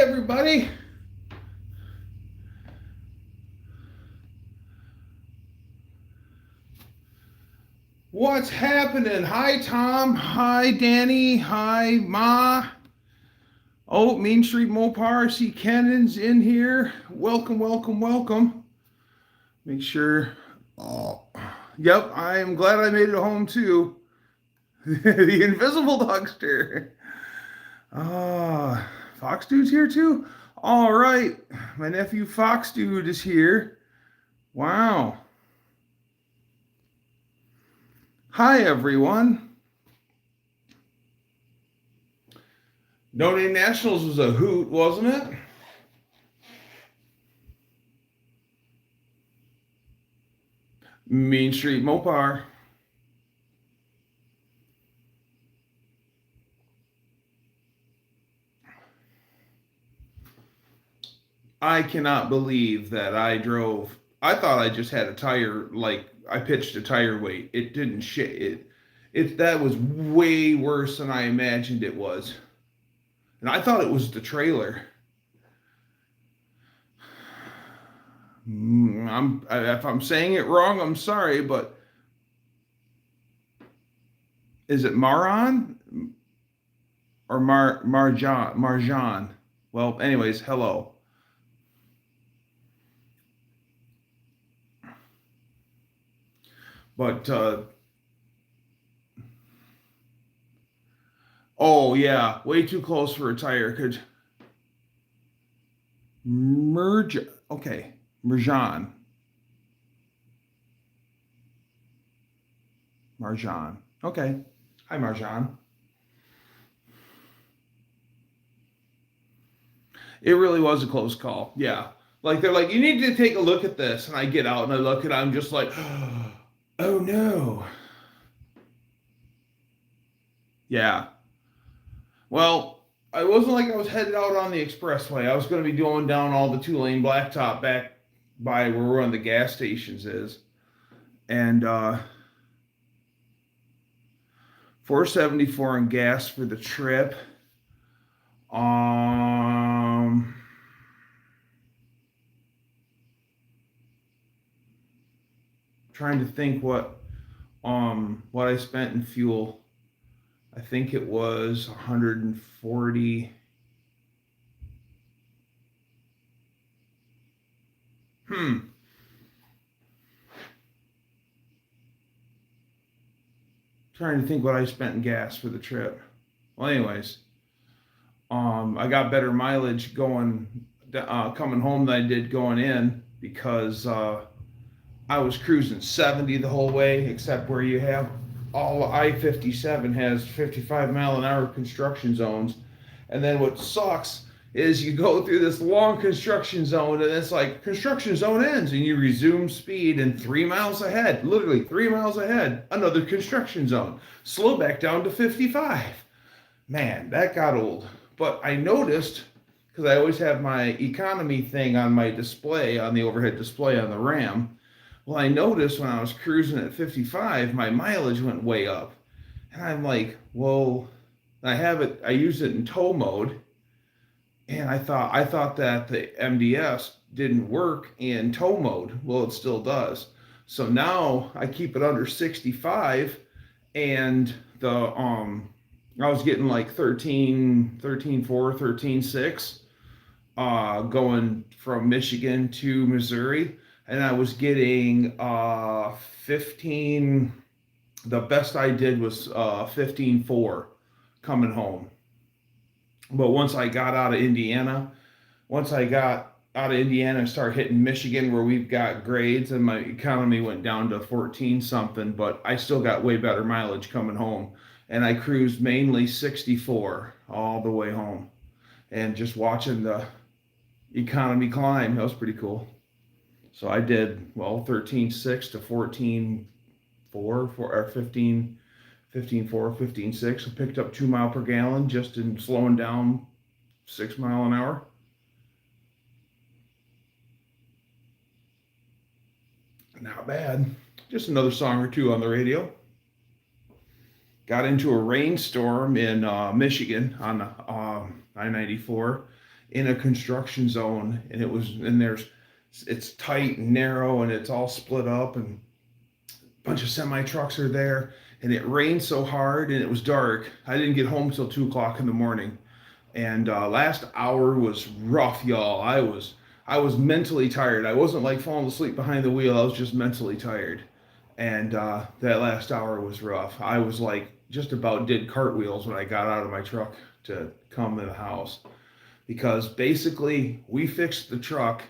everybody. What's happening? Hi, Tom. Hi, Danny. Hi, Ma. Oh, Main Street Mopar. I see Kennan's in here. Welcome, welcome, welcome. Make sure. Oh, yep. I am glad I made it home too. The invisible Dougster. Fox Dude's here too. All right, my nephew Fox Dude is here. Wow. Hi, everyone. No Name Nationals was a hoot, wasn't it? Main Street Mopar. I cannot believe that I drove. I thought I just had a tire, like I pitched a tire weight. It didn't shit. That was way worse than I imagined it was. And I thought it was the trailer. If I'm saying it wrong, I'm sorry, but is it Maron or Marjan? Well, anyways, hello. But oh yeah, way too close for a tire. Could merge. Okay, Marjan. Okay. Hi, Marjan. It really was a close call. Yeah. Like they're like, you need to take a look at this. And I get out and I look and I'm just like, oh no. Yeah. Well, I wasn't like I was headed out on the expressway. I was going to be going down all the 2-lane blacktop back by where one of the gas stations is. And 474 in gas for the trip. Trying to think what I spent in fuel. I think it was 140. Trying to think what I spent in gas for the trip. Well, anyways, I got better mileage going coming home than I did going in because I was cruising 70 the whole way, except where you have all I-57 has 55-mile-an-hour construction zones. And then what sucks is you go through this long construction zone and it's like construction zone ends and you resume speed and 3 miles ahead, literally 3 miles ahead, another construction zone. Slow back down to 55. Man, that got old. But I noticed, because I always have my economy thing on my display, on the overhead display on the Ram. Well, I noticed when I was cruising at 55, my mileage went way up. And I'm like, well, I use it in tow mode. And I thought that the MDS didn't work in tow mode. Well, it still does. So now I keep it under 65 and I was getting like 13.4, 13.6 going from Michigan to Missouri. And I was getting 15. The best I did was 15.4 coming home. But once I got out of Indiana, and started hitting Michigan where we've got grades, and my economy went down to 14 something, but I still got way better mileage coming home. And I cruised mainly 64 all the way home. And just watching the economy climb, that was pretty cool. So I did, well, 13.6 to 14.4 or 15. 15.4, 15.6. I picked up 2 miles per gallon just in slowing down 6 miles an hour. Not bad. Just another song or two on the radio. Got into a rainstorm in Michigan on I-94, in a construction zone, and it's tight and narrow, and it's all split up, and a bunch of semi trucks are there, and it rained so hard, and it was dark. I didn't get home till 2 o'clock in the morning, and last hour was rough, y'all. I was mentally tired. I wasn't like falling asleep behind the wheel. I was just mentally tired, and that last hour was rough. I was like just about did cartwheels when I got out of my truck to come to the house, because basically we fixed the truck.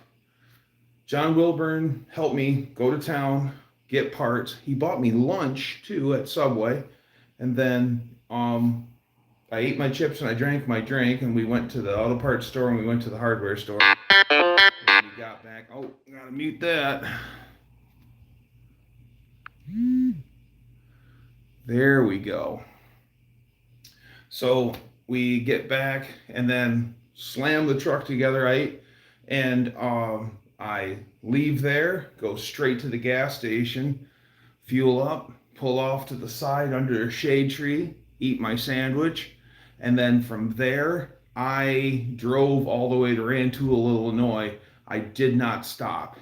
John Wilburn helped me go to town, get parts. He bought me lunch too at Subway, and then I ate my chips and I drank my drink, and we went to the auto parts store and we went to the hardware store. And we got back. Oh, gotta mute that. There we go. So we get back and then slam the truck together. I leave there, go straight to the gas station, fuel up, pull off to the side under a shade tree, eat my sandwich, and then from there I drove all the way to Rantoul, Illinois. I did not stop.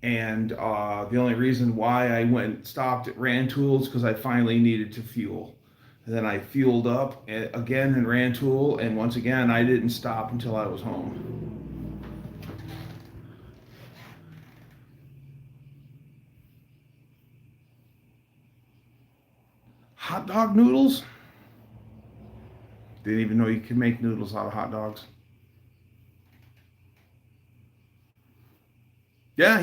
And the only reason why I stopped at Rantoul is because I finally needed to fuel. And then I fueled up again in Rantoul, and once again I didn't stop until I was home. Hot dog noodles? Didn't even know you could make noodles out of hot dogs. Yeah,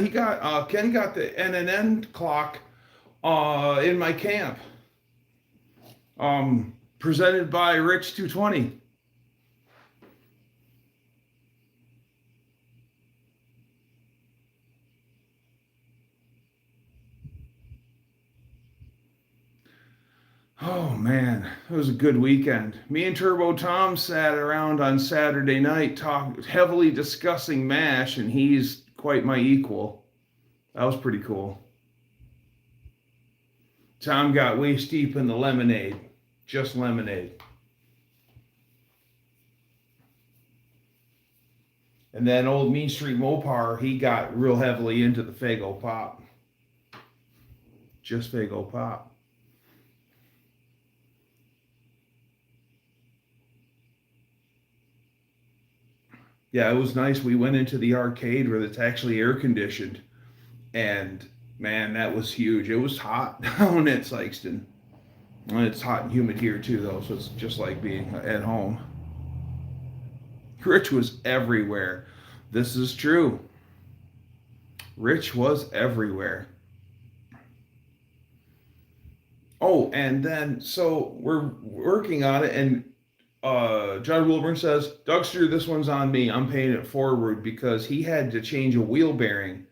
Ken got the NNN clock in my camp. Presented by Rich 220. Oh man, it was a good weekend. Me and Turbo Tom sat around on Saturday night heavily discussing MASH, and he's quite my equal. That was pretty cool. Tom got waist deep in the lemonade. Just lemonade. And then old Mean Street Mopar, he got real heavily into the Faygo Pop. Just Faygo Pop. Yeah, it was nice. We went into the arcade where it's actually air conditioned. And man, that was huge. It was hot down at Sykeston. And it's hot and humid here too, though, so it's just like being at home. Rich was everywhere. This is true. Rich was everywhere. Oh, and then so we're working on it, and John Wilburn says, Dougster, this one's on me. I'm paying it forward, because he had to change a wheel bearing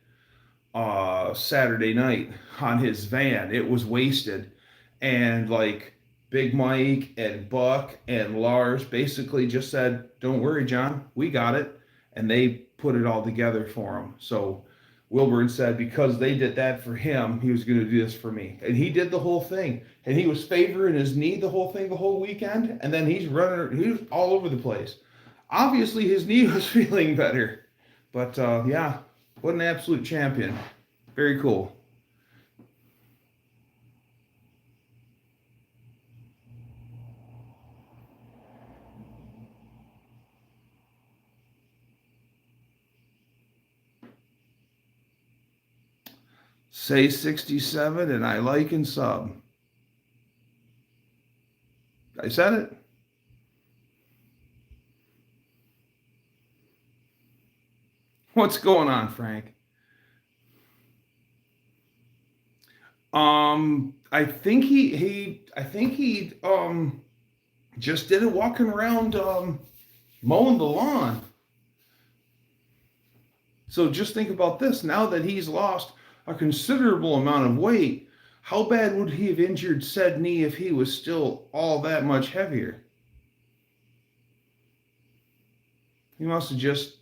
Saturday night on his van. It was wasted. And like Big Mike and Buck and Lars basically just said, don't worry, John, we got it. And they put it all together for him. So Wilburn said because they did that for him, he was going to do this for me. And he did the whole thing. And he was favoring his knee the whole weekend. And then he was all over the place. Obviously, his knee was feeling better. But yeah, what an absolute champion. Very cool. Say 67 and I like and sub. I said it. What's going on, Frank? I think he just did it walking around mowing the lawn. So just think about this. Now that he's lost a considerable amount of weight, how bad would he have injured said knee if he was still all that much heavier? He must have just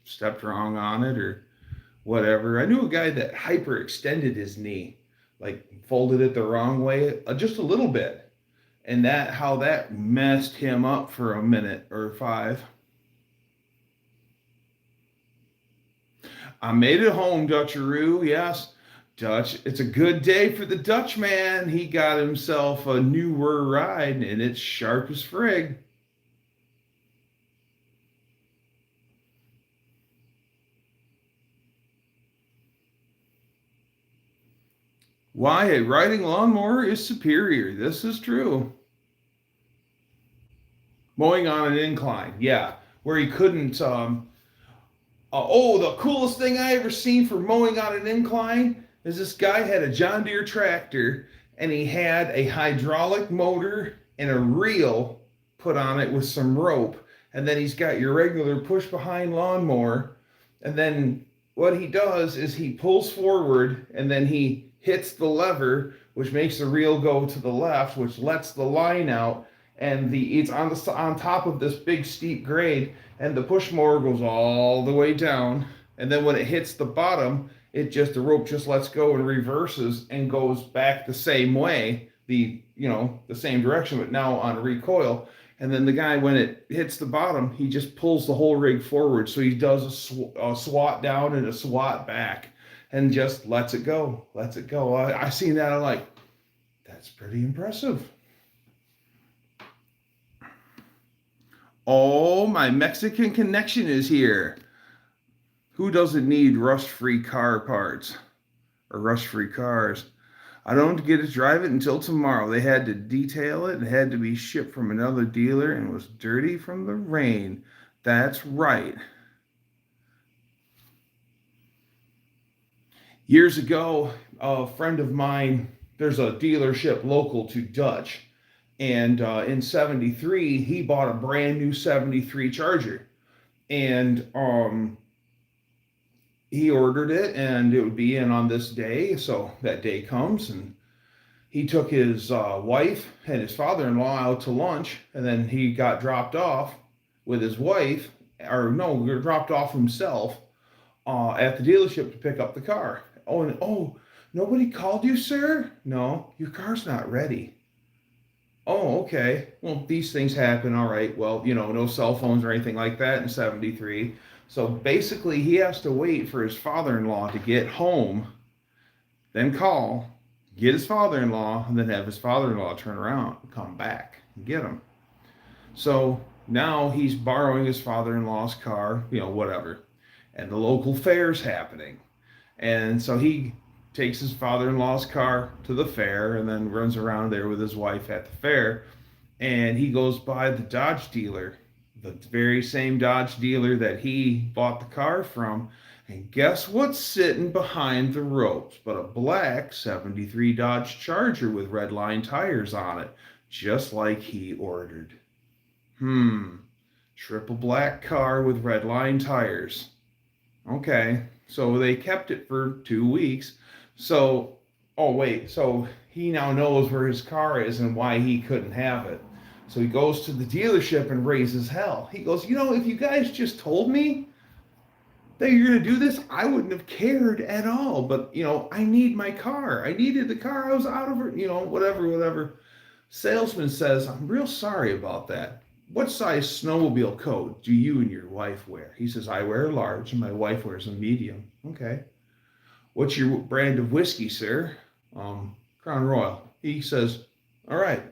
stepped wrong on it or whatever. I knew a guy that hyperextended his knee, like folded it the wrong way, just a little bit. And how that messed him up for a minute or five. I made it home, Dutcheroo. Yes, Dutch. It's a good day for the Dutchman. He got himself a newer ride, and it's sharp as frig. Why a riding lawnmower is superior. This is true. Mowing on an incline, yeah, where he couldn't. The coolest thing I ever seen for mowing on an incline is this guy had a John Deere tractor and he had a hydraulic motor and a reel put on it with some rope. And then he's got your regular push behind lawnmower. And then what he does is he pulls forward and then he hits the lever, which makes the reel go to the left, which lets the line out. And it's on top of this big steep grade, and the push mower goes all the way down. And then when it hits the bottom, the rope just lets go and reverses and goes back the same way, the same direction, but now on recoil. And then the guy, when it hits the bottom, he just pulls the whole rig forward. So he does a swat down and a swat back, and just lets it go. I seen that. I'm like, that's pretty impressive. Oh, my Mexican connection is here. Who doesn't need rust-free car parts or rust-free cars? I don't get to drive it until tomorrow. They had to detail it and had to be shipped from another dealer and was dirty from the rain. That's right. Years ago, a friend of mine, there's a dealership local to Dutch. And in 73, he bought a brand new 73 Charger. And he ordered it, and it would be in on this day. So that day comes, and he took his wife and his father-in-law out to lunch. And then he got dropped off with his wife, dropped off himself at the dealership to pick up the car. Nobody called you, sir? No, your car's not ready. Oh, okay. Well, these things happen. All right. Well, no cell phones or anything like that in 73. So basically, he has to wait for his father-in-law to get home, then call, get his father-in-law, and then have his father-in-law turn around and come back and get him. So now he's borrowing his father-in-law's car, whatever. And the local fair's happening. And so he takes his father-in-law's car to the fair and then runs around there with his wife at the fair. And he goes by the Dodge dealer, the very same Dodge dealer that he bought the car from. And guess what's sitting behind the ropes but a black 73 Dodge Charger with red line tires on it, just like he ordered. Triple black car with red line tires. Okay, so they kept it for 2 weeks. So he now knows where his car is and why he couldn't have it. So he goes to the dealership and raises hell. He goes, if you guys just told me that you're going to do this, I wouldn't have cared at all. But, I need my car. I needed the car. I was out of it, whatever. Salesman says, I'm real sorry about that. What size snowmobile coat do you and your wife wear? He says, I wear a large and my wife wears a medium. Okay. What's your brand of whiskey, sir? Crown Royal. He says, all right,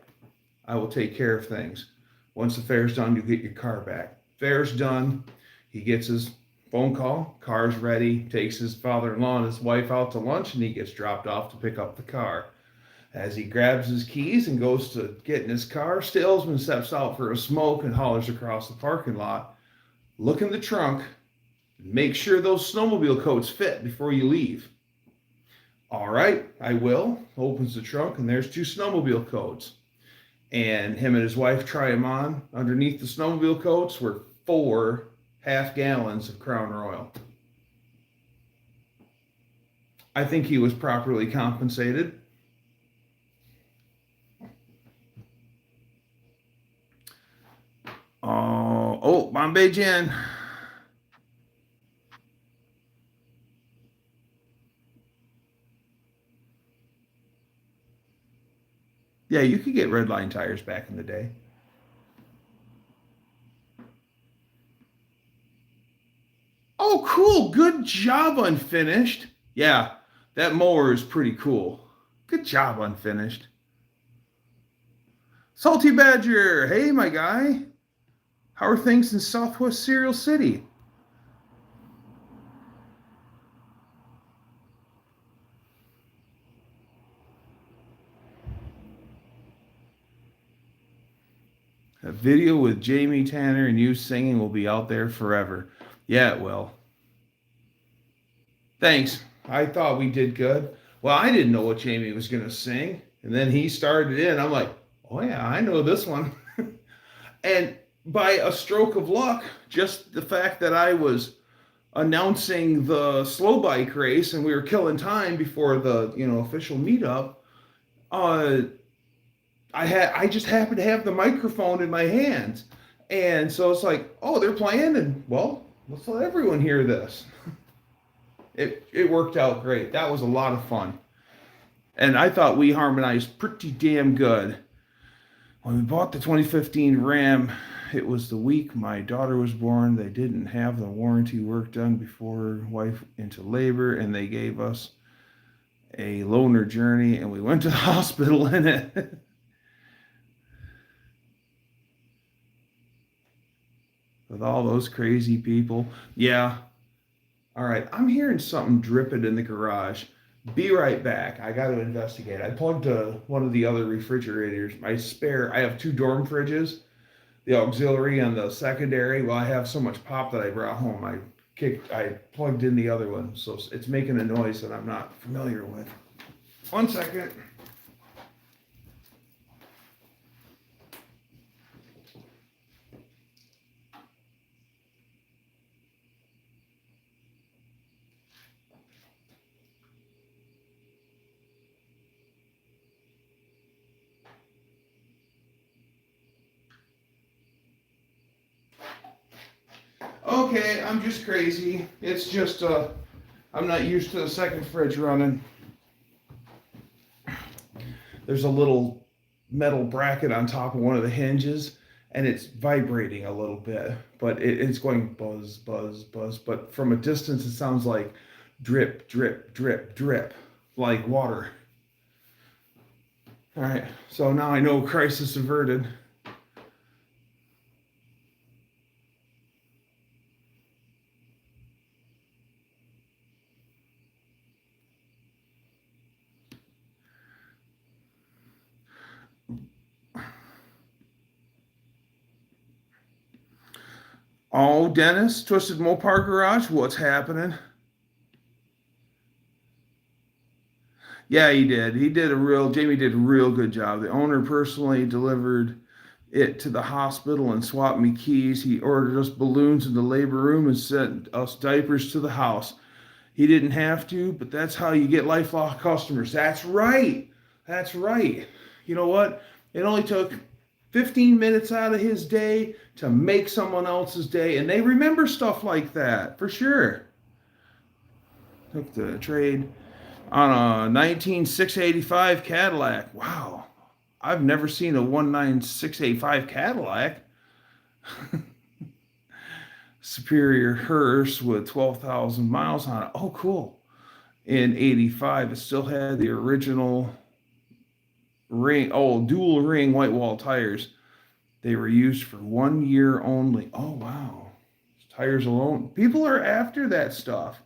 I will take care of things. Once the fair's done, you'll get your car back. Fair's done. He gets his phone call. Car's ready. Takes his father-in-law and his wife out to lunch, and he gets dropped off to pick up the car. As he grabs his keys and goes to get in his car, salesman steps out for a smoke and hollers across the parking lot. Look in the trunk. Make sure those snowmobile coats fit before you leave. All right, I will. Opens the trunk, and there's 2 snowmobile coats. And him and his wife try them on. Underneath the snowmobile coats were 4 half-gallons of Crown Royal. I think he was properly compensated. Bombay Gin. Yeah, you could get red line tires back in the day. Oh, cool. Good Good job, Unfinished. Yeah, that mower is pretty cool. Good job, Unfinished. Salty Badger, hey, my guy. How are things in Southwest Cereal City? A video with Jamie Tanner and you singing will be out there forever. Yeah, it will. Thanks. I thought we did good. Well, I didn't know what Jamie was going to sing. And then he started in. I'm like, oh, yeah, I know this one. And by a stroke of luck, just the fact that I was announcing the slow bike race and we were killing time before the official meetup, I just happened to have the microphone in my hands. And so it's like, oh, they're playing, and well, let's let everyone hear this. It worked out great. That was a lot of fun. And I thought we harmonized pretty damn good. When we bought the 2015 Ram, it was the week my daughter was born. They didn't have the warranty work done before wife into labor, and they gave us a loaner journey, and we went to the hospital in it. With all those crazy people. Yeah. All right. I'm hearing something dripping in the garage. Be right back. I got to investigate. I plugged one of the other refrigerators. My spare, I have two dorm fridges, the auxiliary and the secondary. Well, I have so much pop that I brought home. I plugged in the other one. So it's making a noise that I'm not familiar with. 1 second. Okay, I'm just crazy. It's just, I'm not used to the second fridge running. There's a little metal bracket on top of one of the hinges, and it's vibrating a little bit, but it's going buzz, buzz, buzz. But from a distance, it sounds like drip, drip, drip, drip, like water. All right, so now I know crisis averted. Oh, Dennis, Twisted Mopar Garage, what's happening? Yeah, he did. Jamie did a real good job. The owner personally delivered it to the hospital and swapped me keys. He ordered us balloons in the labor room and sent us diapers to the house. He didn't have to, but that's how you get lifelong customers. That's right. That's right. You know what? It only took 15 minutes out of his day to make someone else's day, and they remember stuff like that, for sure. Took the trade on a 19685 Cadillac. Wow. I've never seen a 19685 Cadillac. Superior hearse with 12,000 miles on it. Oh, cool. In 85, it still had the original dual ring white wall tires. They were used for 1 year only. Oh, wow. Tires alone. People are after that stuff.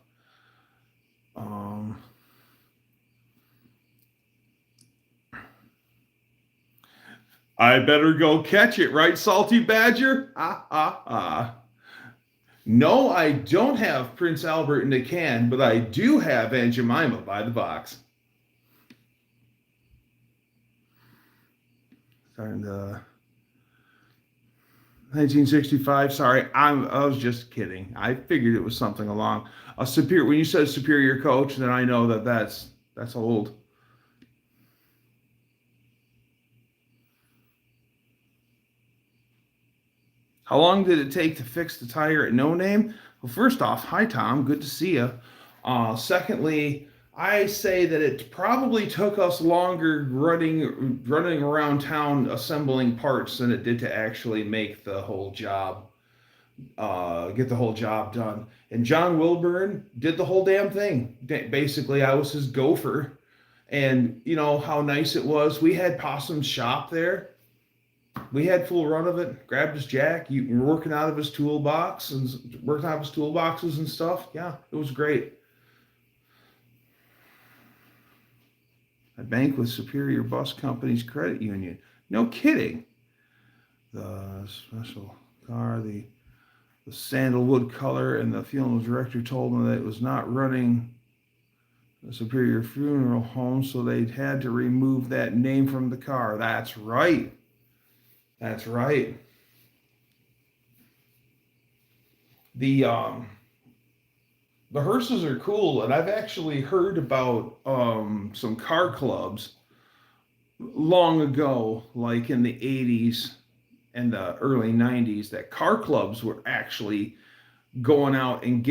I better go catch it, right, Salty Badger? No, I don't have Prince Albert in a can, but I do have Aunt Jemima by the box. Starting the 1965. Sorry, I was just kidding. I figured it was something along a superior. When you said superior coach, then I know that's old. How long did it take to fix the tire at No Name? Well, first off, hi Tom, good to see you. Secondly, I say that it probably took us longer running around town assembling parts than it did to actually make the whole job. get the whole job done. And John Wilburn did the whole damn thing. Basically, I was his gopher. And you know how nice it was. We had Possum's shop there. We had full run of it. Grabbed his jack. You were working out of his toolbox and working out of his toolboxes and stuff. Yeah, it was great. I bank with Superior Bus Company's credit union. No kidding. The special car, the sandalwood color, and the funeral director told me that it was not running the Superior Funeral Home, so they'd had to remove that name from the car. That's right. That's right. The hearses are cool, and I've actually heard about some car clubs long ago, like in the 80s and the early 90s, that car clubs were actually going out and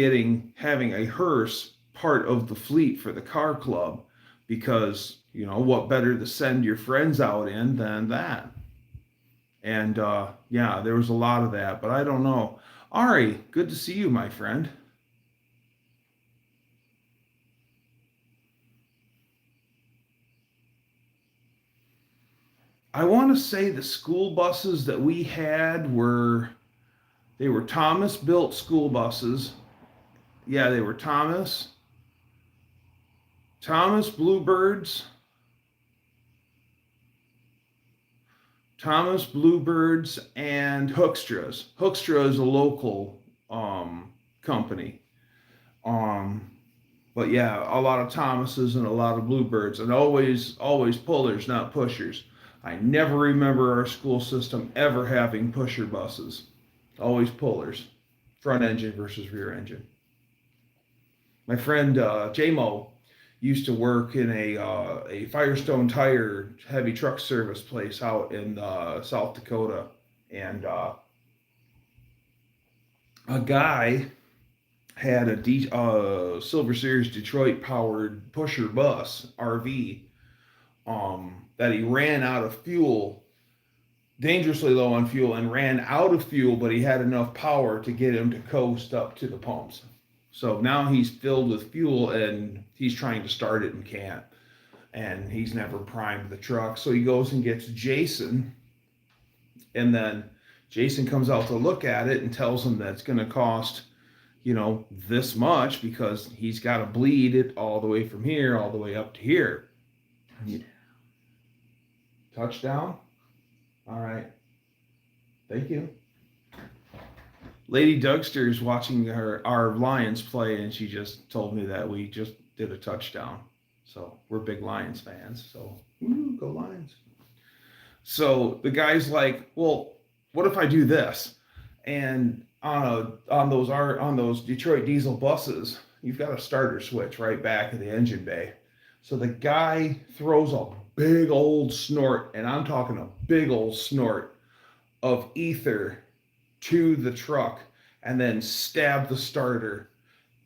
having a hearse part of the fleet for the car club, because you know what better to send your friends out in than that. And yeah, there was a lot of that, but I don't know. Ari, good to see you, my friend. I want to say the school buses that we had they were Thomas built school buses. Yeah, they were Thomas Bluebirds, and Hookstras. Hookstra is a local company. Um, but yeah, a lot of Thomases and a lot of Bluebirds, and always pullers, not pushers. I never remember our school system ever having pusher buses. Always pullers, front engine versus rear engine. My friend J-Mo used to work in a Firestone Tire heavy truck service place out in South Dakota, and a guy had a Silver Series Detroit powered pusher bus RV that he ran out of fuel, dangerously low on fuel, and ran out of fuel, but he had enough power to get him to coast up to the pumps. So now he's filled with fuel and he's trying to start it and can't. And he's never primed the truck. So he goes and gets Jason. And then Jason comes out to look at it and tells him that it's going to cost, you know, this much, because he's got to bleed it all the way from here, all the way up to here. Touchdown? All right. Thank you. Lady Dougster is watching our Lions play, and she just told me that we just did a touchdown. So we're big Lions fans. So go Lions. So the guy's like, well, what if I do this? And on those Detroit diesel buses, you've got a starter switch right back in the engine bay. So the guy throws a big old snort, and I'm talking a big old snort of ether to the truck, and then stab the starter.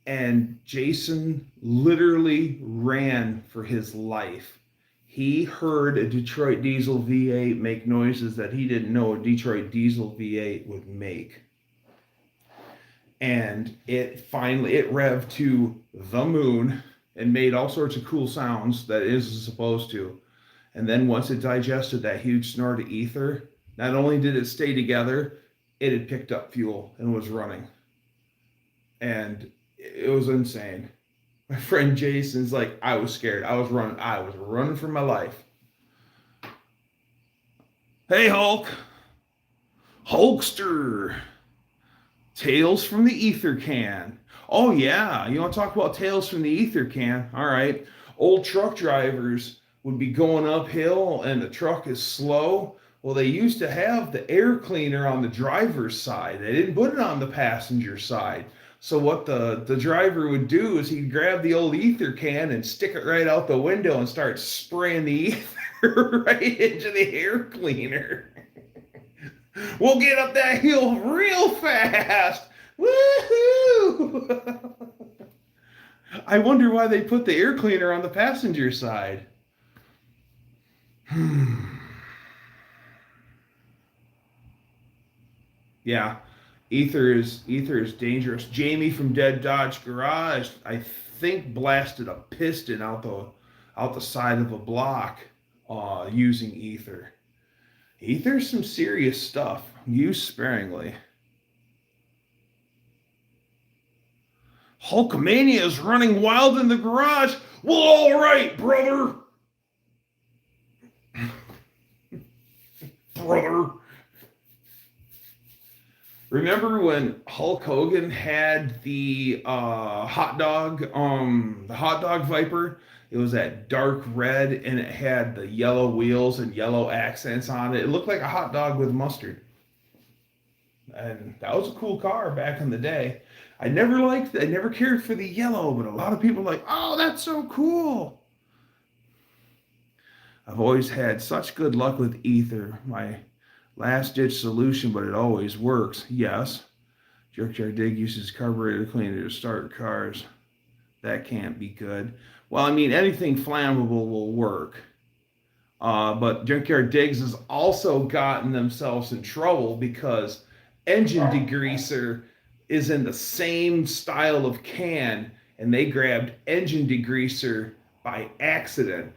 And Jason literally ran for his life. He heard a Detroit diesel V8 make noises that he didn't know a Detroit diesel V8 would make. And it revved to the moon and made all sorts of cool sounds that it isn't supposed to. And then once it digested that huge snort of ether, not only did it stay together, it had picked up fuel and was running. And it was insane. My friend Jason's like, I was scared. I was running for my life. Hey, Hulk. Hulkster. Tales from the ether can. Oh, yeah. You want to talk about tales from the ether can? All right. Old truck drivers would be going uphill and the truck is slow. Well, they used to have the air cleaner on the driver's side. They didn't put it on the passenger side. So what the driver would do is he'd grab the old ether can and stick it right out the window and start spraying the ether right into the air cleaner. We'll get up that hill real fast. Woohoo! I wonder why they put the air cleaner on the passenger side. Yeah. Ether is dangerous. Jamie from Dead Dodge Garage, I think, blasted a piston out the side of a block using ether. Ether's some serious stuff. Use sparingly. Hulkamania is running wild in the garage. Well, all right, brother. Brother. Remember when Hulk Hogan had the hot dog Viper? It was that dark red and it had the yellow wheels and yellow accents on it. It looked like a hot dog with mustard. And that was a cool car back in the day. I never cared for the yellow, but a lot of people are like, oh, that's so cool. I've always had such good luck with ether. My last ditch solution, but it always works. Yes. Junkyard Dig uses carburetor cleaner to start cars. That can't be good. Well, I mean, anything flammable will work. But Junkyard Digs has also gotten themselves in trouble because engine degreaser is in the same style of can, and they grabbed engine degreaser by accident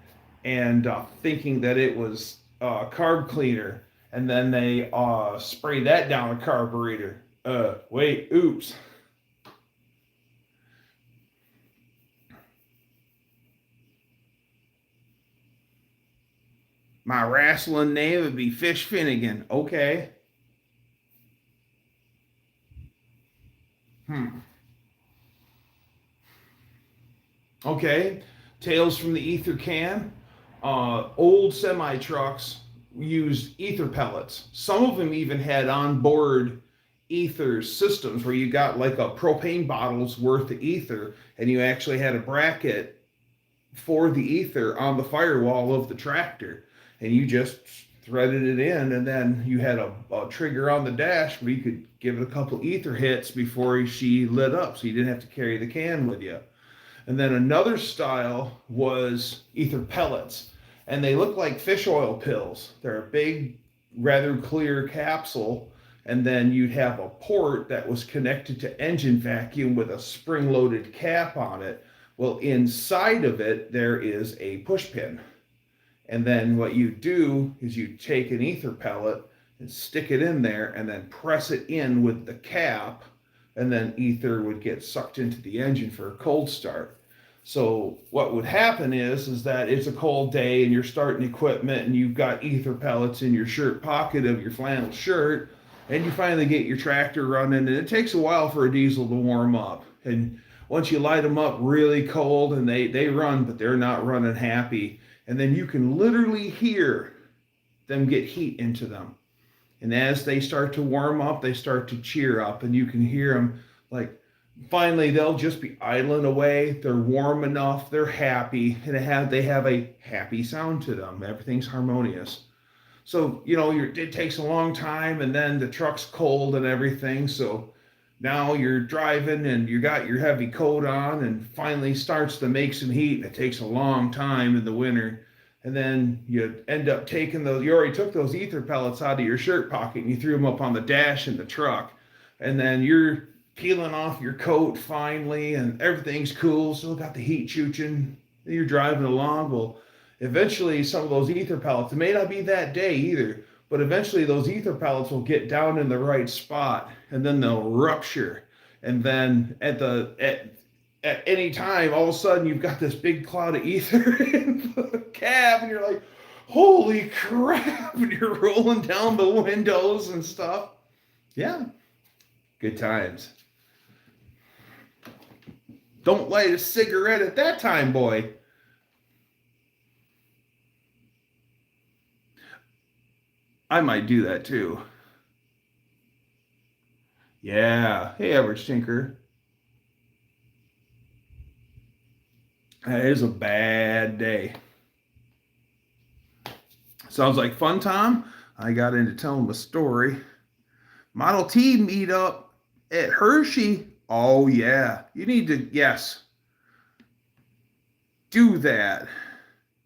and thinking that it was carb cleaner, and then they spray that down a carburetor. Wait, oops. My wrestling name would be Fish Finnegan. Okay. Okay. Tales from the ether can. Old semi trucks used ether pellets. Some of them even had onboard ether systems where you got like a propane bottle's worth of ether, and you actually had a bracket for the ether on the firewall of the tractor, and you just threaded it in, and then you had a trigger on the dash where you could give it a couple ether hits before she lit up, so you didn't have to carry the can with you. And then another style was ether pellets, and they look like fish oil pills. They're a big, rather clear capsule, and then you'd have a port that was connected to engine vacuum with a spring-loaded cap on it. Well, inside of it, there is a push pin. And then what you do is you take an ether pellet and stick it in there and then press it in with the cap, and then ether would get sucked into the engine for a cold start. So what would happen is that it's a cold day and you're starting equipment and you've got ether pellets in your shirt pocket of your flannel shirt, and you finally get your tractor running, and it takes a while for a diesel to warm up. And once you light them up really cold and they run, but they're not running happy, and then you can literally hear them get heat into them. And as they start to warm up, they start to cheer up, and you can hear them like, finally they'll just be idling away. They're warm enough, they're happy, and they have a happy sound to them. Everything's harmonious. So, it takes a long time, and then the truck's cold and everything. So now you're driving and you got your heavy coat on, and finally starts to make some heat, and it takes a long time in the winter. And then you end up taking you already took those ether pellets out of your shirt pocket and you threw them up on the dash in the truck. And then you're peeling off your coat finally, and everything's cool, still got the heat chooching. You're driving along. Well, eventually some of those ether pellets, it may not be that day either, but eventually those ether pellets will get down in the right spot, and then they'll rupture. And then at any time, all of a sudden you've got this big cloud of ether in the cab, and you're like, holy crap, and you're rolling down the windows and stuff. Yeah, good times. Don't light a cigarette at that time, boy. I might do that too. Yeah. Hey, Average Tinker. That is a bad day. Sounds like fun, Tom. I got into telling the story. Model T meetup at Hershey. Oh, yeah. You need to, yes. Do that.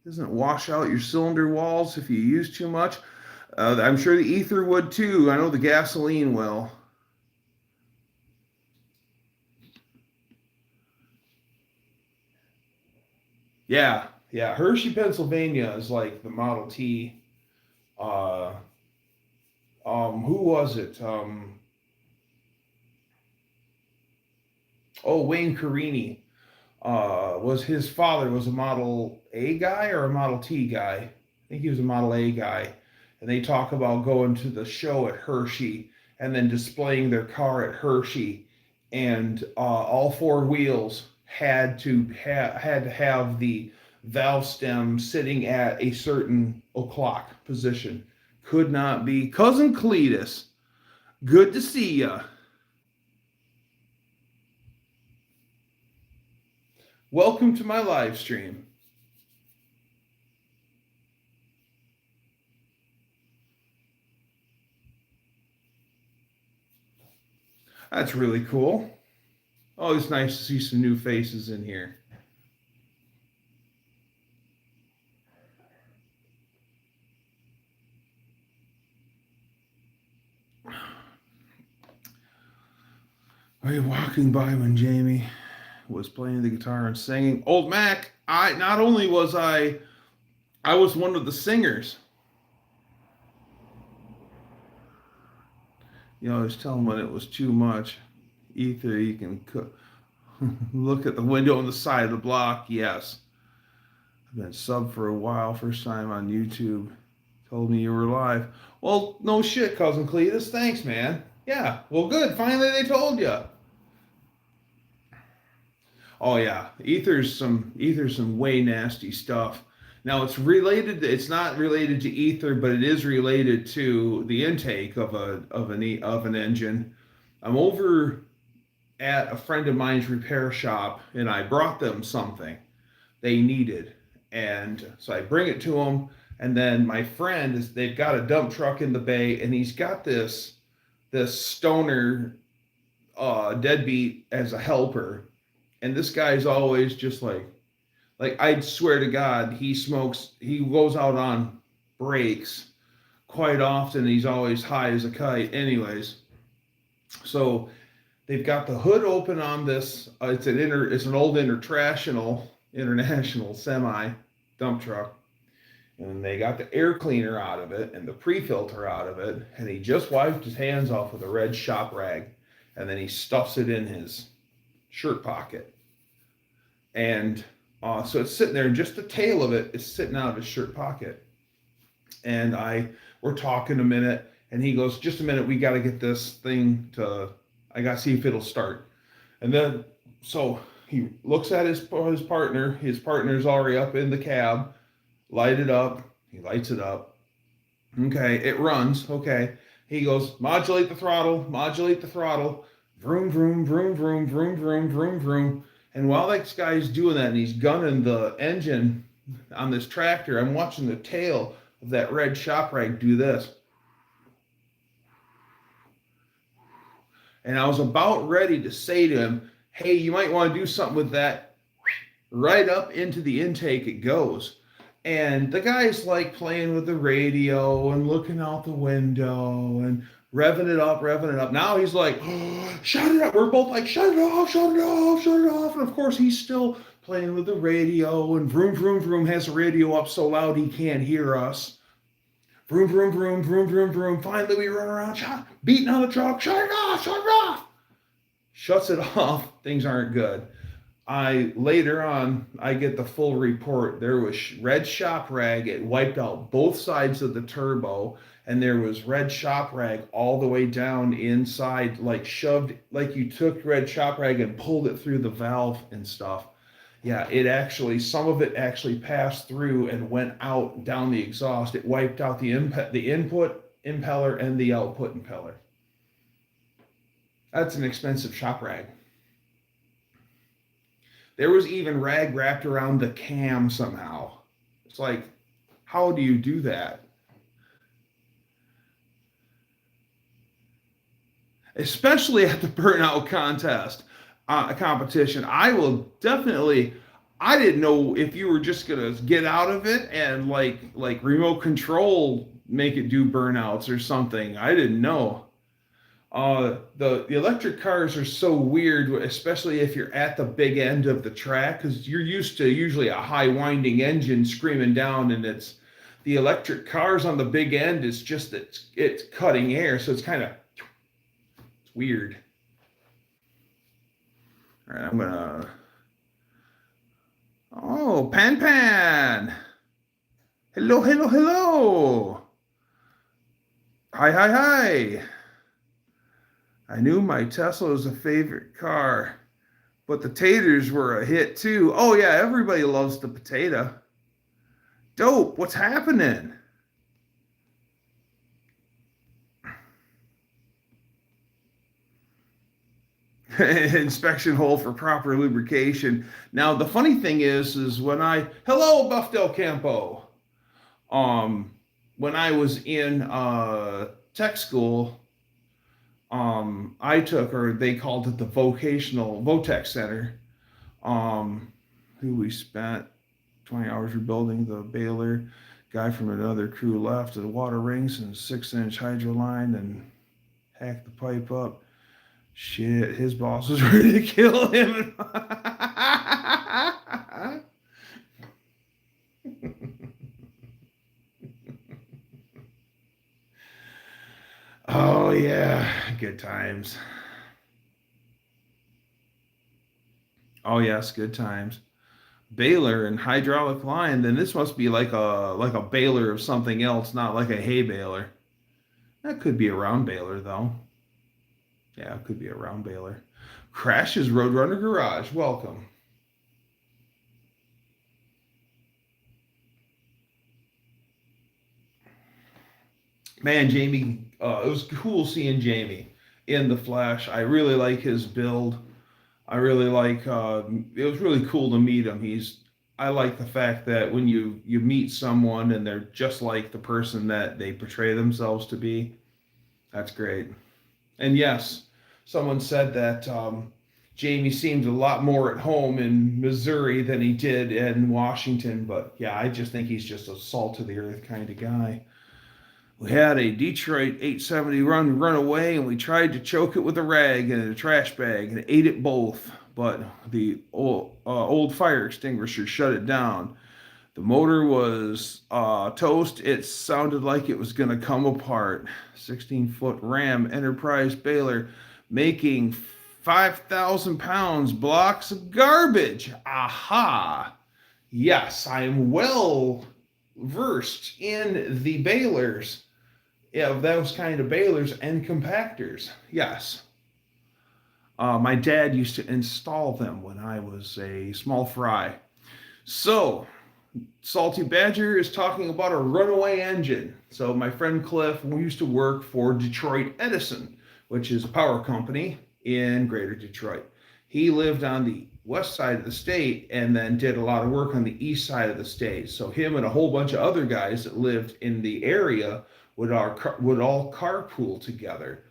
Doesn't wash out your cylinder walls if you use too much. I'm sure the ether would too. I know the gasoline will. Yeah, yeah. Hershey, Pennsylvania is like the Model T. Uh, who was it? Wayne Carini. Was his father was a Model A guy or a Model T guy? I think he was a Model A guy. And they talk about going to the show at Hershey and then displaying their car at Hershey, and all four wheels had to have the valve stem sitting at a certain o'clock position. Could not be. Cousin Cletus, good to see ya. Welcome to my live stream. That's really cool. Oh, it's nice to see some new faces in here. Are you walking by when Jamie was playing the guitar and singing? Old Mac, I not only was I was one of the singers. You know, I was telling when it was too much. Ether, you can look at the window on the side of the block. Yes. I've been sub for a while. First time on YouTube. Told me you were live. Well, no shit, Cousin Cletus. Thanks, man. Yeah. Well, good. Finally, they told you. Oh yeah, ether's some way nasty stuff. Now it's not related to ether, but it is related to the intake of an engine. I'm over at a friend of mine's repair shop, and I brought them something they needed, and so I bring it to them, and then my friend they've got a dump truck in the bay, and he's got this stoner deadbeat as a helper. And this guy's always just like I'd swear to God, he goes out on breaks quite often. He's always high as a kite. Anyways, so they've got the hood open on this. It's an old international semi dump truck. And they got the air cleaner out of it and the pre-filter out of it. And he just wiped his hands off with a red shop rag. And then he stuffs it in his shirt pocket, and so it's sitting there, and just the tail of it is sitting out of his shirt pocket. And we're talking a minute, and he goes, "Just a minute, we got to get this thing I got to see if it'll start." And then so he looks at his partner. His partner's already up in the cab, light it up. He lights it up. Okay, it runs. Okay, he goes, modulate the throttle. Vroom, vroom, vroom, vroom, vroom, vroom, vroom, vroom. And while this guy's doing that and he's gunning the engine on this tractor, I'm watching the tail of that red shop rag do this. And I was about ready to say to him, hey, you might want to do something with that. Right up into the intake it goes. And the guy's like playing with the radio and looking out the window and revving it up. Now he's like, oh, shut it up. We're both like, shut it off. And of course, he's still playing with the radio, and vroom, vroom, vroom has the radio up so loud he can't hear us. Vroom, vroom, vroom, vroom, vroom, vroom. Finally, we run around, beating on the truck. Shut it off. Shuts it off. Things aren't good. Later on, I get the full report. There was red shop rag. It wiped out both sides of the turbo. And there was red shop rag all the way down inside, like shoved, like you took red shop rag and pulled it through the valve and stuff. Yeah, some of it actually passed through and went out down the exhaust. It wiped out the input impeller and the output impeller. That's an expensive shop rag. There was even rag wrapped around the cam somehow. It's like, how do you do that? Especially at the burnout competition. I didn't know if you were just gonna get out of it and like remote control make it do burnouts or something. I didn't know. The electric cars are so weird, especially if you're at the big end of the track, because you're used to usually a high winding engine screaming down, and it's the electric cars on the big end is just it's cutting air, so it's kind of it's weird. All right, I'm gonna. Oh, Pan Pan! Hello, hello, hello! Hi, hi, hi! I knew my Tesla was a favorite car, but the taters were a hit too. Oh yeah, everybody loves the potato. Dope. What's happening? Inspection hole for proper lubrication. Now the funny thing is when hello Buff Del Campo. Um, when I was in tech school, I took, or they called it the vocational Votech Center. Who we spent 20 hours rebuilding the baler. Guy from another crew left the water rings and 6-inch hydro line and hacked the pipe up. Shit, his boss was ready to kill him. Oh yeah, good times. Oh yes, good times. Baler and hydraulic line, then this must be like a baler of something else, not like a hay baler. That could be a round baler though. Yeah, it could be a round baler. Crashes Roadrunner Garage. Welcome. Man, Jamie, it was cool seeing Jamie in the flesh. I really like his build. I really like. It was really cool to meet him. I like the fact that when you meet someone and they're just like the person that they portray themselves to be, that's great. And yes, someone said that Jamie seemed a lot more at home in Missouri than he did in Washington. But yeah, I just think he's just a salt of the earth kind of guy. We had a Detroit 870 run away, and we tried to choke it with a rag and a trash bag and ate it both. But the old fire extinguisher shut it down. The motor was toast. It sounded like it was going to come apart. 16-foot Ram Enterprise baler making 5,000 pounds blocks of garbage. Aha! Yes, I am well versed in the balers, of those kind of balers and compactors. Yes. My dad used to install them when I was a small fry. So, Salty Badger is talking about a runaway engine. So, my friend Cliff, we used to work for Detroit Edison, which is a power company in Greater Detroit. He lived on the west side of the state and then did a lot of work on the east side of the state. So, him and a whole bunch of other guys that lived in the area would all carpool together.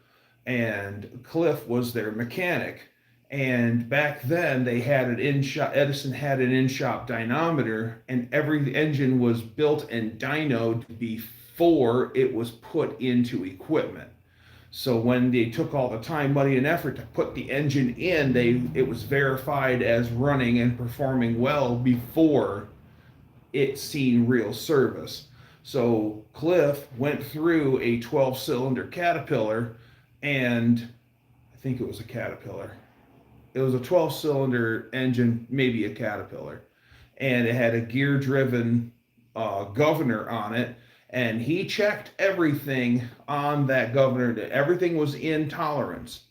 And Cliff was their mechanic. And back then they had an in-shop, Edison had an in-shop dynamometer, and every engine was built and dynoed before it was put into equipment. So when they took all the time, money, and effort to put the engine in, it was verified as running and performing well before it's seen real service. So Cliff went through a 12-cylinder Caterpillar, and I think it was a Caterpillar. It was a 12-cylinder engine, maybe a Caterpillar, and it had a gear-driven governor on it. And he checked everything on that governor. Everything was in tolerance.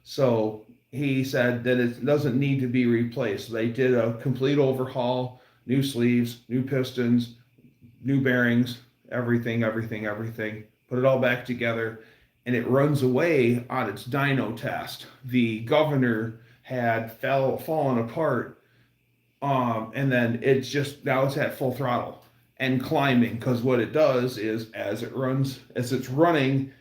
So he said that it doesn't need to be replaced. They did a complete overhaul, new sleeves, new pistons, new bearings, everything. Put it all back together, and it runs away on its dyno test. The governor had fallen apart, and then now it's at full throttle and climbing, because what it does is as it's running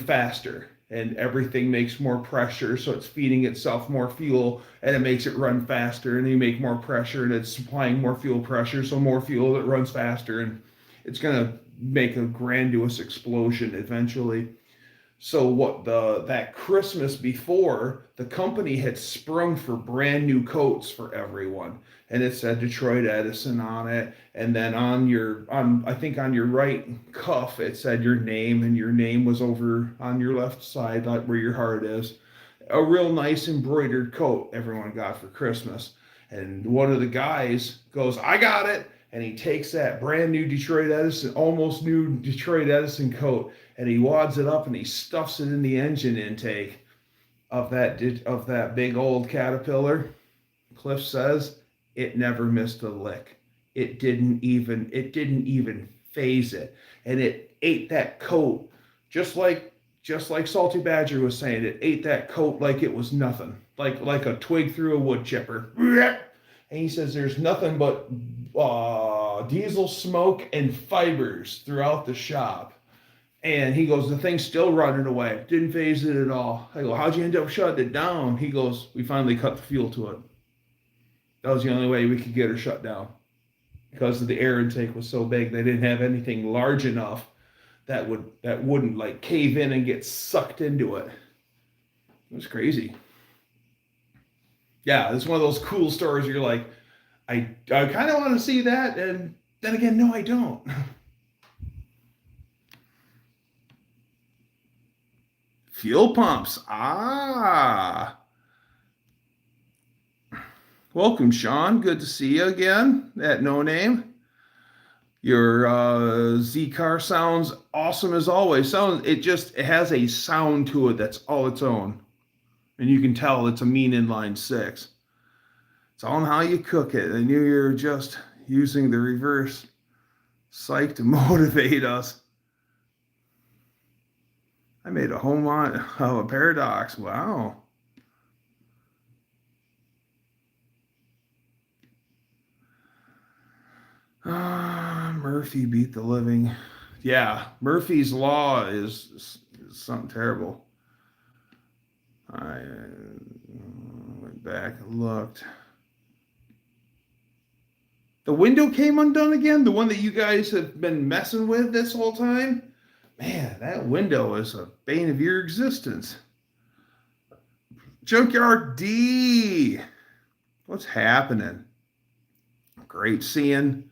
faster, and everything makes more pressure, so it's feeding itself more fuel, and it makes it run faster, and you make more pressure, and it's supplying more fuel pressure, so more fuel, it runs faster, and it's going to make a grandiose explosion eventually. So that Christmas before, the company had sprung for brand new coats for everyone, and it said Detroit Edison on it. And then I think on your right cuff it said your name, and your name was over on your left side, like where your heart is. A real nice embroidered coat everyone got for Christmas. And one of the guys goes, "I got it." And he takes that brand new Detroit Edison, almost new Detroit Edison coat, and he wads it up and he stuffs it in the engine intake of that big old Caterpillar. Cliff says it never missed a lick. It didn't even phase it, and it ate that coat just like Salty Badger was saying. It ate that coat like it was nothing, like a twig through a wood chipper. And he says there's nothing but diesel smoke and fibers throughout the shop. And he goes, the thing's still running away. Didn't phase it at all. I go, how'd you end up shutting it down? He goes, we finally cut the fuel to it. That was the only way we could get her shut down. Because the air intake was so big, they didn't have anything large enough that wouldn't like cave in and get sucked into it. It was crazy. Yeah, it's one of those cool stories. You're like, I kind of want to see that, and then again, no, I don't. Fuel pumps. Ah. Welcome, Sean. Good to see you again at No Name. Your Z car sounds awesome as always. It has a sound to it that's all its own. And you can tell it's a mean inline six. It's all in how you cook it. I knew you were just using the reverse psych to motivate us. I made a home run of a paradox. Wow. Murphy beat the living. Yeah, Murphy's Law is something terrible. I went back and looked. The window came undone again? The one that you guys have been messing with this whole time? Man, that window is a bane of your existence. Junkyard D. What's happening? Great seeing.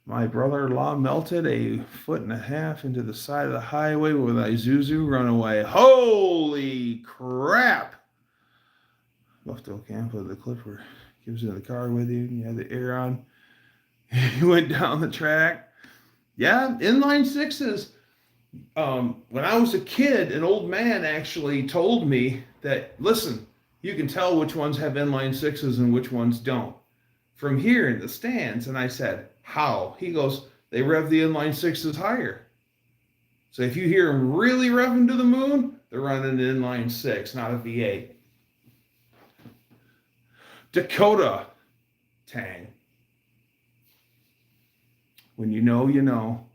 My brother-in-law melted 1.5 feet into the side of the highway with a Isuzu runaway. Holy crap! Buffalo camp with the clipper. Gives you the car with you. You have the air on. You went down the track. Yeah, inline sixes. When I was a kid, an old man actually told me that, listen, you can tell which ones have inline sixes and which ones don't from here in the stands. And I said, how? He goes, they rev the inline sixes higher. So if you hear them really revving to the moon, they're running an inline six, not a V8. Dakota Tang. When you know, you know.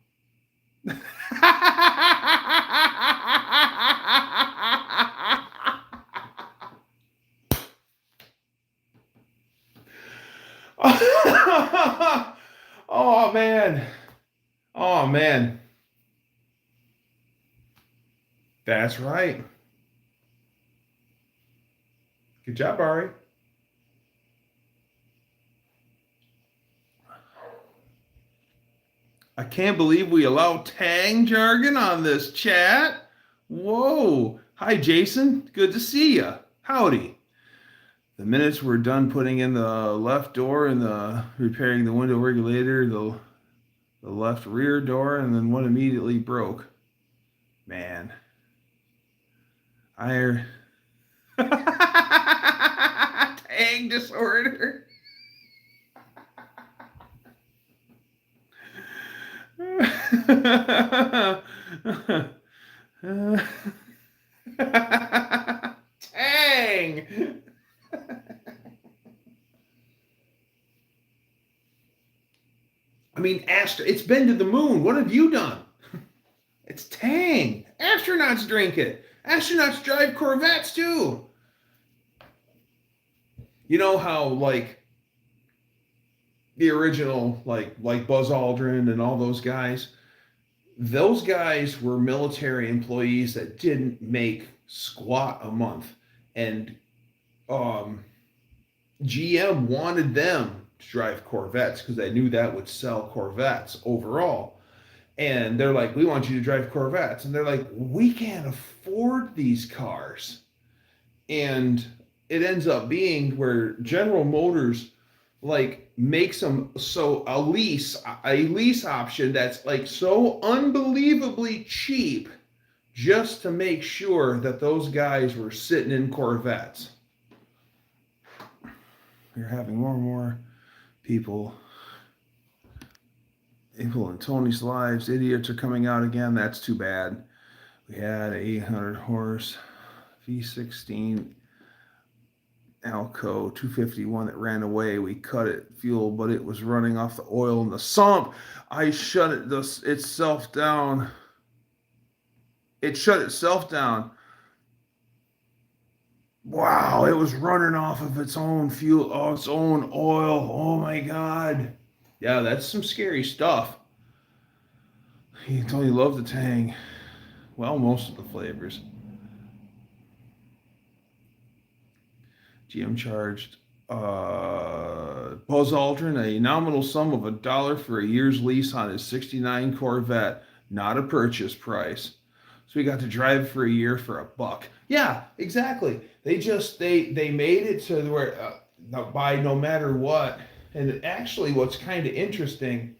Oh man. Oh man. That's right. Good job, Ari. I can't believe we allow Tang jargon on this chat. Whoa. Hi, Jason. Good to see you. Howdy. The minutes we're done putting in the left door and repairing the window regulator, the left rear door, and then one immediately broke. Man. Tang disorder. Tang. I mean, it's been to the moon. What have you done? It's Tang. Astronauts drink it. Astronauts drive Corvettes too. You know how like the original like Buzz Aldrin and all those guys, those guys were military employees that didn't make squat a month, and um, GM wanted them to drive Corvettes because they knew that would sell Corvettes overall. And they're like, we want you to drive Corvettes. And they're like, we can't afford these cars. And it ends up being where General Motors like makes them so a lease option that's like so unbelievably cheap just to make sure that those guys were sitting in Corvettes. We're having more and more people in Tony's lives. Idiots are coming out again. That's too bad. We had a 800 horse V16 Alco 251 that ran away. We cut it fuel, but it was running off the oil in the sump. I shut itself down. It shut itself down. Wow, it was running off of its own fuel, its own oil. Oh my God. Yeah, that's some scary stuff. You only love the Tang. Well, most of the flavors. GM charged Buzz Aldrin a nominal sum of $1 for a year's lease on his '69 Corvette, not a purchase price. So we got to drive for a year for $1. Yeah, exactly. They made it to where by no matter what. And actually, what's kind of interesting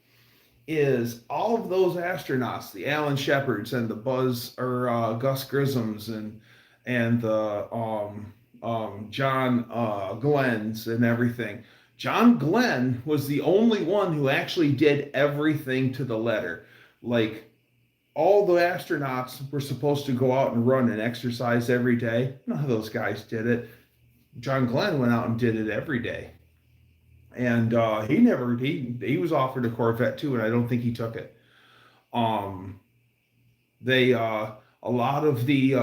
is all of those astronauts, the Alan Shepards and the Gus Grishams and the John Glenn's and everything. John Glenn was the only one who actually did everything to the letter. Like, all the astronauts were supposed to go out and run and exercise every day. None of those guys did it. John Glenn went out and did it every day. And he was offered a Corvette too, and I don't think he took it. A lot of the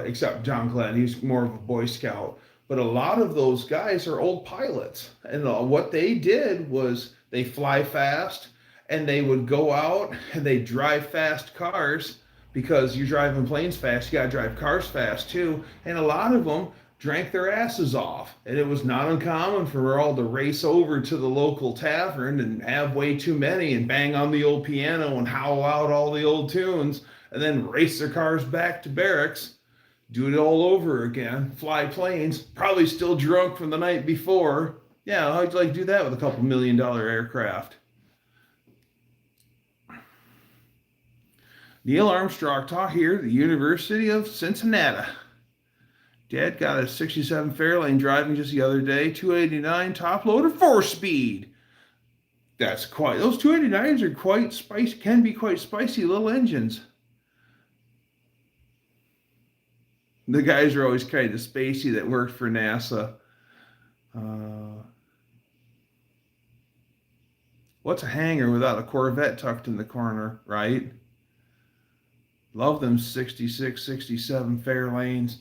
except John Glenn, he's more of a Boy Scout, but a lot of those guys are old pilots, and what they did was they fly fast, and they would go out and they drive fast cars, because you're driving planes fast, you gotta drive cars fast too, and a lot of them drank their asses off, and it was not uncommon for all to race over to the local tavern and have way too many and bang on the old piano and howl out all the old tunes, and then race their cars back to barracks, do it all over again, fly planes, probably still drunk from the night before. Yeah, how'd you like to do that with a couple $1 million aircraft? Neil Armstrong taught here at the University of Cincinnati. Dad got a 67 Fairlane driving just the other day, 289 top loader 4-speed. That's quite, those 289s are quite spicy, can be quite spicy little engines. The guys are always kind of spacey that worked for NASA. What's a hangar without a Corvette tucked in the corner, right? Love them 66, 67 Fairlanes.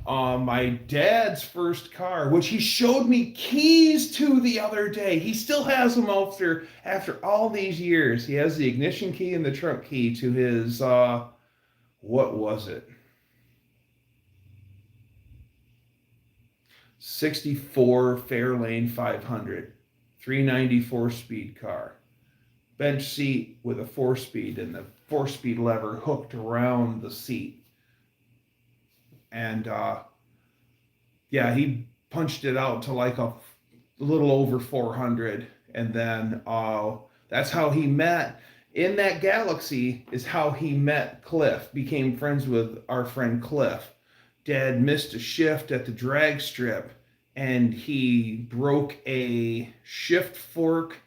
My dad's first car, which he showed me keys to the other day. He still has them after all these years. He has the ignition key and the trunk key to his, what was it? 64 Fairlane 500, 394 speed car. Bench seat with a 4-speed and the 4-speed lever hooked around the seat. And yeah, he punched it out to like a little over 400. And then that's how he met. In that galaxy is how he met Cliff, became friends with our friend Cliff. Dad missed a shift at the drag strip, and he broke a shift fork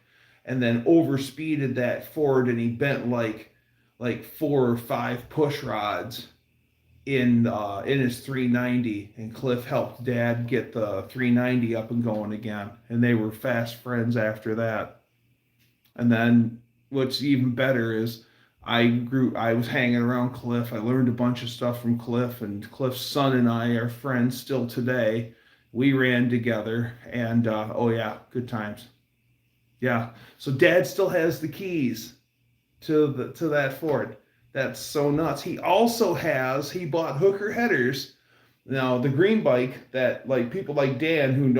and then overspeeded that Ford, and he bent like 4 or 5 push rods in his 390, and Cliff helped Dad get the 390 up and going again, and they were fast friends after that. And then what's even better is I was hanging around Cliff. I learned a bunch of stuff from Cliff, and Cliff's son and I are friends still today. We ran together, and oh yeah, good times. Yeah, so Dad still has the keys to that Ford. That's so nuts. He also he bought hooker headers. Now the green bike that like people like Dan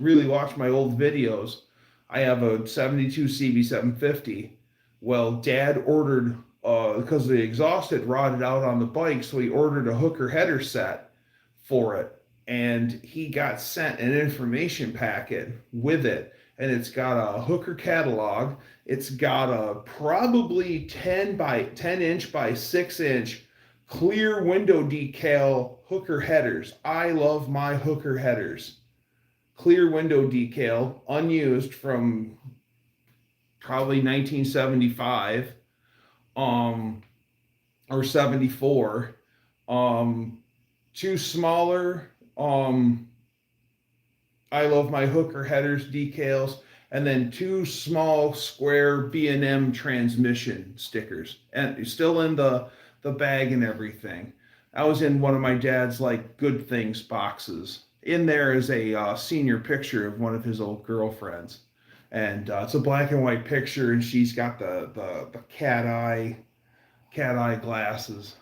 really watch my old videos. I have a 72 CB750. Well, Dad ordered because the exhaust had rotted out on the bike, so he ordered a hooker header set for it, and he got sent an information packet with it, and it's got a hooker catalog. It's got a probably 10 inch by 6 inch clear window decal hooker headers. I love my hooker headers. Clear window decal, unused from probably 1975 or 74. Two smaller I love my hooker headers decals, and then two small square B&M transmission stickers, and still in the bag and everything. I was in one of my dad's like good things boxes. In there is a senior picture of one of his old girlfriends, and it's a black and white picture, and she's got the cat eye glasses.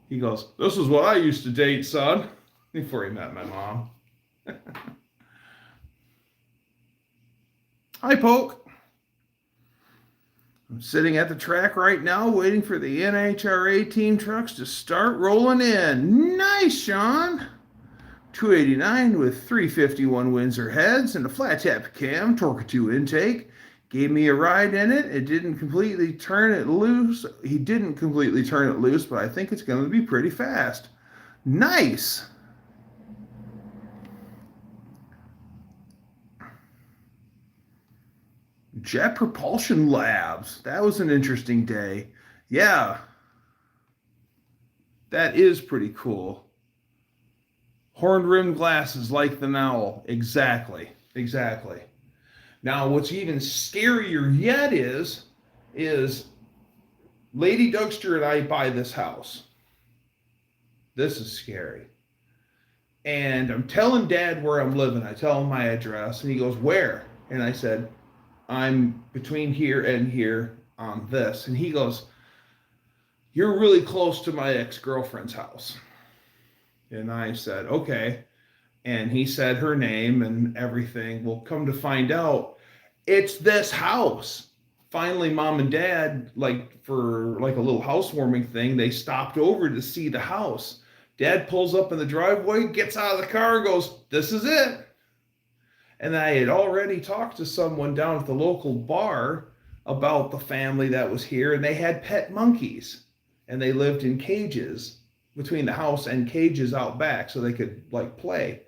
He goes, "This is what I used to date, son," before he met my mom. Hi, Poke. I'm sitting at the track right now waiting for the NHRA team trucks to start rolling in. Nice, Sean. 289 with 351 Windsor heads and a flat tap cam, Torque 2 intake. Gave me a ride in it. It didn't completely turn it loose. He didn't completely turn it loose, but I think it's going to be pretty fast. Nice. Jet Propulsion Labs. That was an interesting day. Yeah. That is pretty cool. Horn rimmed glasses like the Owl. Exactly. Now, what's even scarier yet is Lady Dougster and I buy this house. This is scary. And I'm telling Dad where I'm living. I tell him my address, and he goes, "Where?" And I said, "I'm between here and here on this." And he goes, "You're really close to my ex-girlfriend's house." And I said, "Okay." And he said her name and everything. Well, come to find out, it's this house. Finally, Mom and Dad, for a little housewarming thing, they stopped over to see the house. Dad pulls up in the driveway, gets out of the car, goes, "This is it." And I had already talked to someone down at the local bar about the family that was here, and they had pet monkeys, and they lived in cages between the house and cages out back so they could play.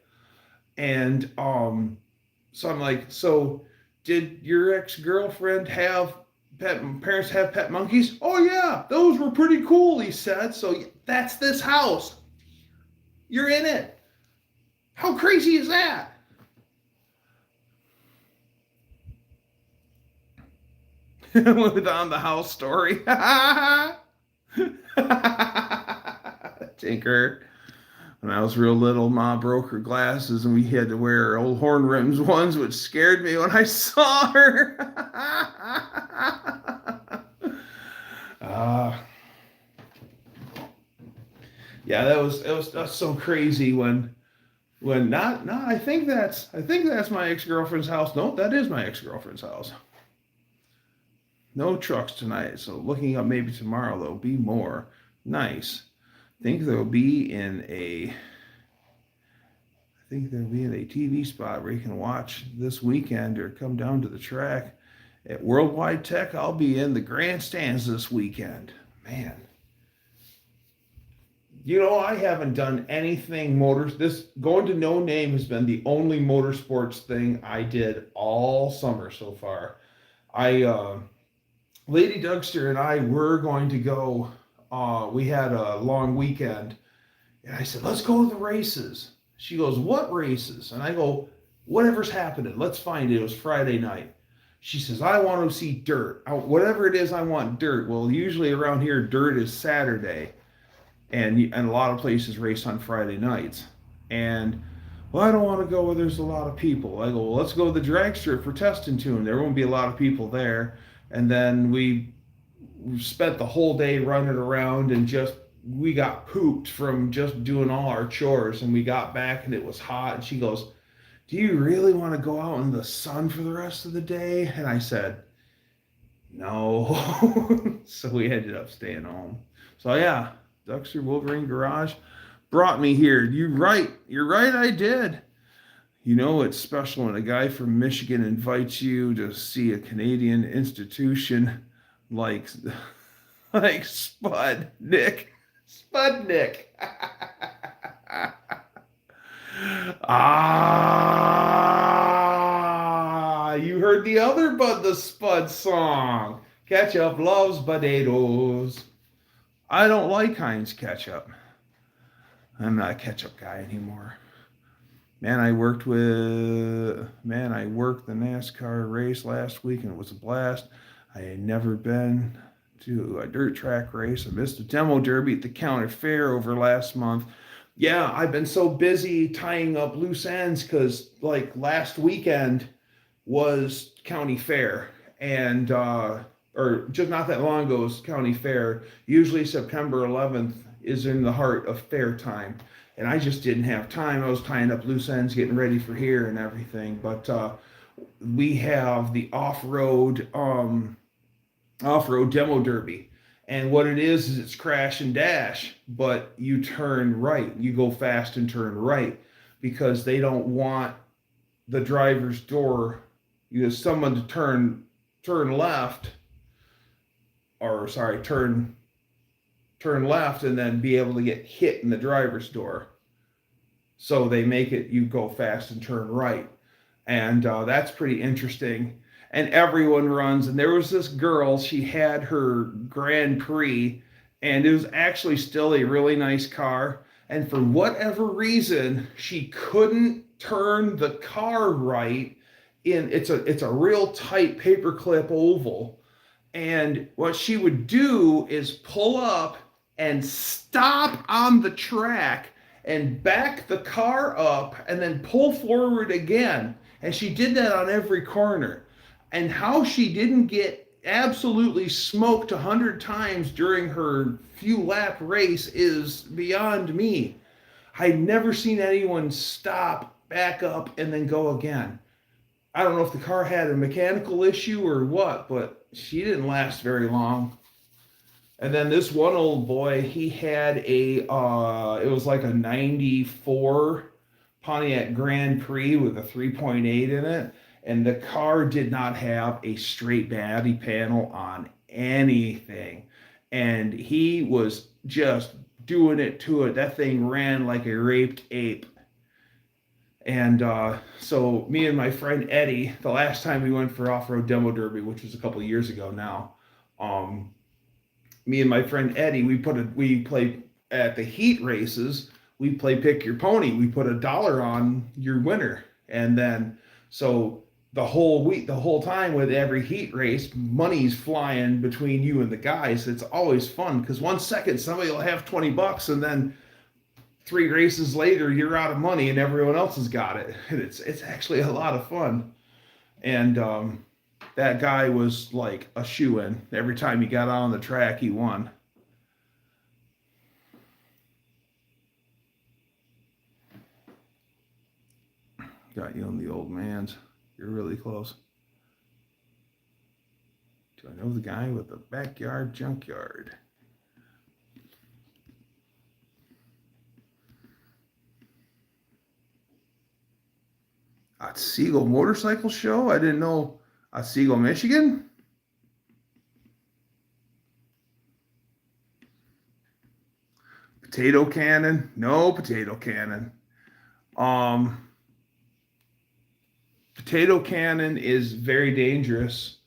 And so I'm like, "So did your ex-girlfriend parents have pet monkeys?" "Oh yeah, those were pretty cool," he said. "So that's this house. You're in it. How crazy is that?" With on the house story. Tinker. When I was real little, Ma broke her glasses, and we had to wear old horn rims ones, which scared me when I saw her. Yeah, that's so crazy when I think that's my ex-girlfriend's house. No, that is my ex-girlfriend's house. No trucks tonight, so looking up maybe tomorrow there'll be more. Nice. I think there'll be in a TV spot where you can watch this weekend or come down to the track. At Worldwide Tech, I'll be in the grandstands this weekend. Man. I haven't done anything going to No Name has been the only motorsports thing I did all summer so far. Lady Dougster and I were going to go. We had a long weekend, and I said, "Let's go to the races." She goes, "What races?" And I go, "Whatever's happening. Let's find it." It was Friday night. She says, "I want to see dirt. Whatever it is, I want dirt." Well, usually around here, dirt is Saturday, and a lot of places race on Friday nights. And, "Well, I don't want to go where there's a lot of people." I go, "Well, let's go to the drag strip for Testing Tune. There won't be a lot of people there." And then we we spent the whole day running around and we got pooped from just doing all our chores. And we got back and it was hot. And she goes, "Do you really want to go out in the sun for the rest of the day?" And I said, "No." So we ended up staying home. So yeah, Duckster Wolverine Garage brought me here. You're right. I did. You know, it's special when a guy from Michigan invites you to see a Canadian institution like like Spudnik. Spudnik. Ah, you heard the other Bud the Spud song. Ketchup loves potatoes. I don't like Heinz ketchup. I'm not a ketchup guy anymore. Man, I worked the NASCAR race last week and it was a blast. I had never been to a dirt track race. I missed the demo derby at the county fair over last month. Yeah, I've been so busy tying up loose ends because like last weekend was county fair and or just not that long ago was county fair. Usually September 11th is in the heart of fair time. And I just didn't have time. I was tying up loose ends, getting ready for here and everything. But we have the off-road demo derby. And what it is it's crash and dash, but you turn right. You go fast and turn right because they don't want the driver's door, someone to turn left, or sorry, turn left and then be able to get hit in the driver's door. So they make it you go fast and turn right. And that's pretty interesting. And everyone runs. And there was this girl, she had her Grand Prix, and it was actually still a really nice car. And for whatever reason, she couldn't turn the car right. It's a real tight paperclip oval. And what she would do is pull up and stop on the track and back the car up and then pull forward again. And she did that on every corner. And how she didn't get absolutely smoked 100 times during her few lap race is beyond me. I've never seen anyone stop, back up, and then go again. I don't know if the car had a mechanical issue or what, but she didn't last very long. And then this one old boy, he had it was like a 94 Pontiac Grand Prix with a 3.8 in it. And the car did not have a straight body panel on anything. And he was just doing it to it. That thing ran like a raped ape. And so me and my friend Eddie, the last time we went for off-road demo derby, which was a couple of years ago now, me and my friend Eddie, we play at the heat races. We play pick your pony. We put $1 on your winner, and then so the whole time with every heat race, money's flying between you and the guys. It's always fun because 1 second somebody will have $20, and then 3 races later you're out of money and everyone else has got it. And it's actually a lot of fun, and that guy was like a shoo-in. Every time he got out on the track, he won. Got you on the old man's. You're really close. Do I know the guy with the backyard junkyard? Otsego Motorcycle Show? I didn't know. Otsego, Michigan? Potato cannon? No potato cannon. Potato cannon is very dangerous.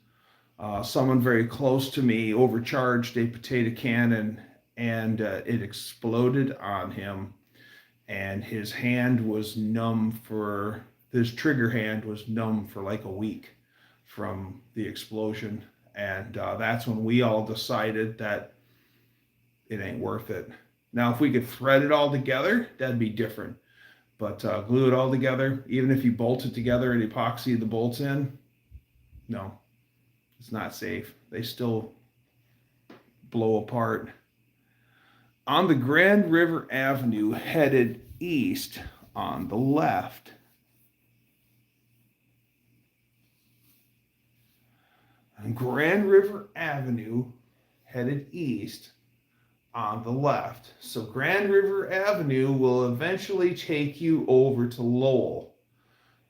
Someone very close to me overcharged a potato cannon and it exploded on him. And his hand was numb his trigger hand was numb for like a week from the explosion. And that's when we all decided that it ain't worth it. Now, if we could thread it all together, that'd be different. But glue it all together, even if you bolt it together and epoxy the bolts in, no, it's not safe. They still blow apart. On the Grand River Avenue headed east on the left. On Grand River Avenue headed east on the left. So Grand River Avenue will eventually take you over to Lowell.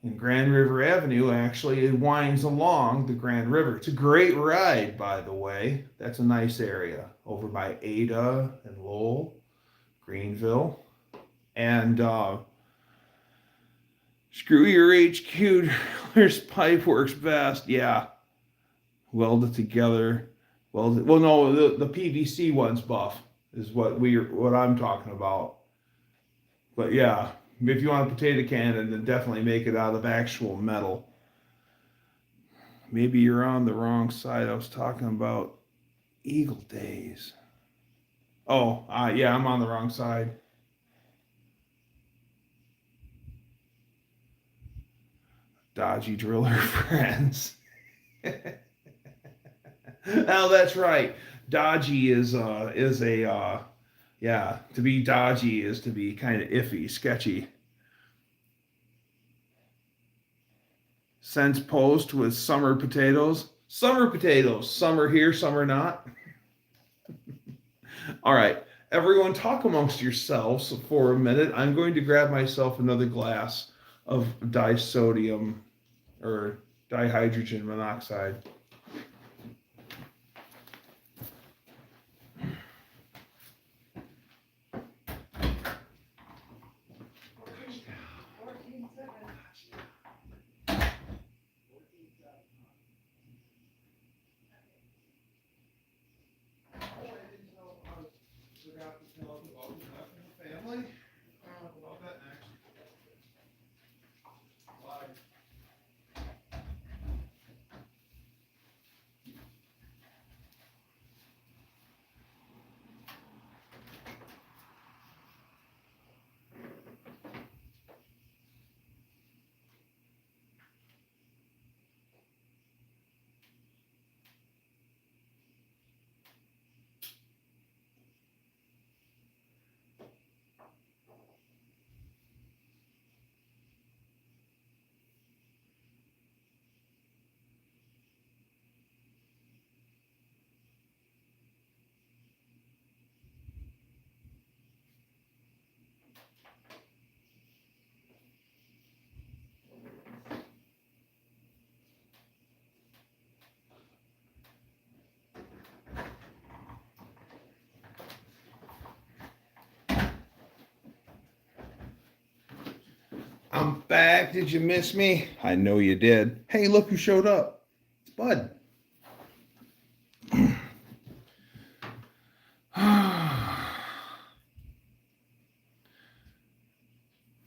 And Grand River Avenue actually winds along the Grand River. It's a great ride, by the way. That's a nice area over by Ada and Lowell, Greenville. And screw your HQ, there's pipe works best. Yeah. Weld it together. Well, no, the PVC one's buff is what I'm talking about. But yeah, if you want a potato cannon, then definitely make it out of actual metal. Maybe you're on the wrong side. I was talking about Eagle Days. Oh, yeah, I'm on the wrong side. Dodgy driller friends. Oh, that's right. Dodgy is a yeah, to be dodgy is to be kind of iffy, sketchy. Since post with summer potatoes. Summer potatoes. Some are here, some are not. All right. Everyone talk amongst yourselves for a minute. I'm going to grab myself another glass of disodium or dihydrogen monoxide. I'm back. Did you miss me? I know you did. Hey, look who showed up. It's Bud.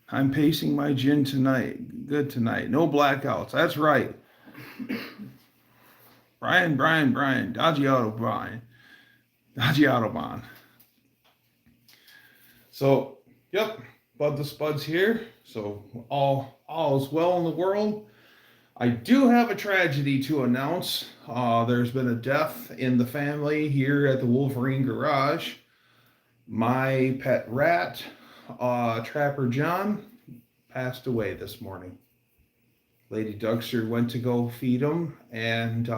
I'm pacing my gin tonight. Good tonight. No blackouts. That's right. Brian. Dodgy Autobahn. So, yep. Bud the Spud's here. So all is well in the world. I do have a tragedy to announce. There's been a death in the family here at the Wolverine Garage. My pet rat, Trapper John, passed away this morning. Lady Dougster went to go feed him, and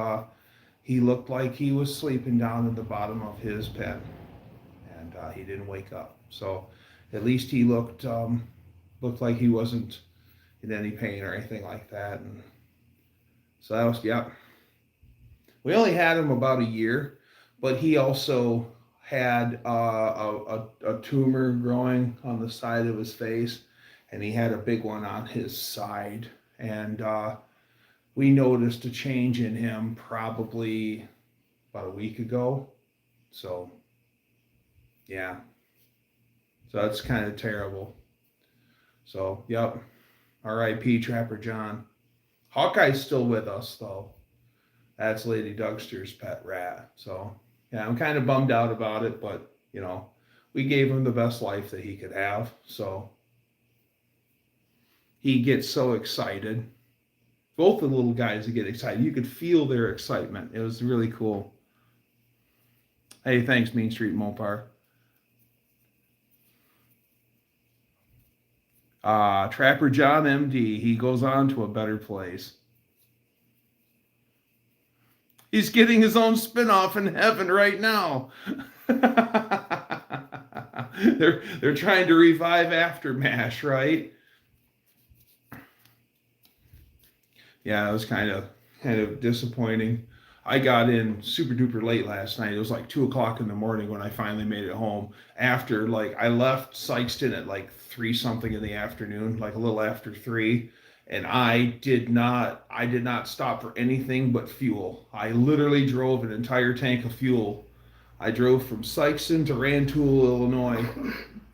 he looked like he was sleeping down at the bottom of his pen, and he didn't wake up. So at least he looked like he wasn't in any pain or anything like that. And so that was, yeah. We only had him about a year, but he also had a tumor growing on the side of his face, and he had a big one on his side. And we noticed a change in him probably about a week ago. So, yeah. So that's kind of terrible. So, yep. R.I.P. Trapper John. Hawkeye's still with us, though. That's Lady Dougster's pet rat. So, yeah, I'm kind of bummed out about it, but, you know, we gave him the best life that he could have. So, he gets so excited. Both the little guys get excited. You could feel their excitement. It was really cool. Hey, thanks, Mean Street Mopar. Trapper John MD, he goes on to a better place. He's getting his own spinoff in heaven right now. They're trying to revive Aftermash, right? Yeah, it was kind of disappointing. I got in super duper late last night. It was like 2 o'clock in the morning when I finally made it home. After like I left Sykeston at like 3 something in the afternoon, like a little after 3, and I did not stop for anything but fuel. I literally drove an entire tank of fuel. I drove from Sykeston to Rantoul, Illinois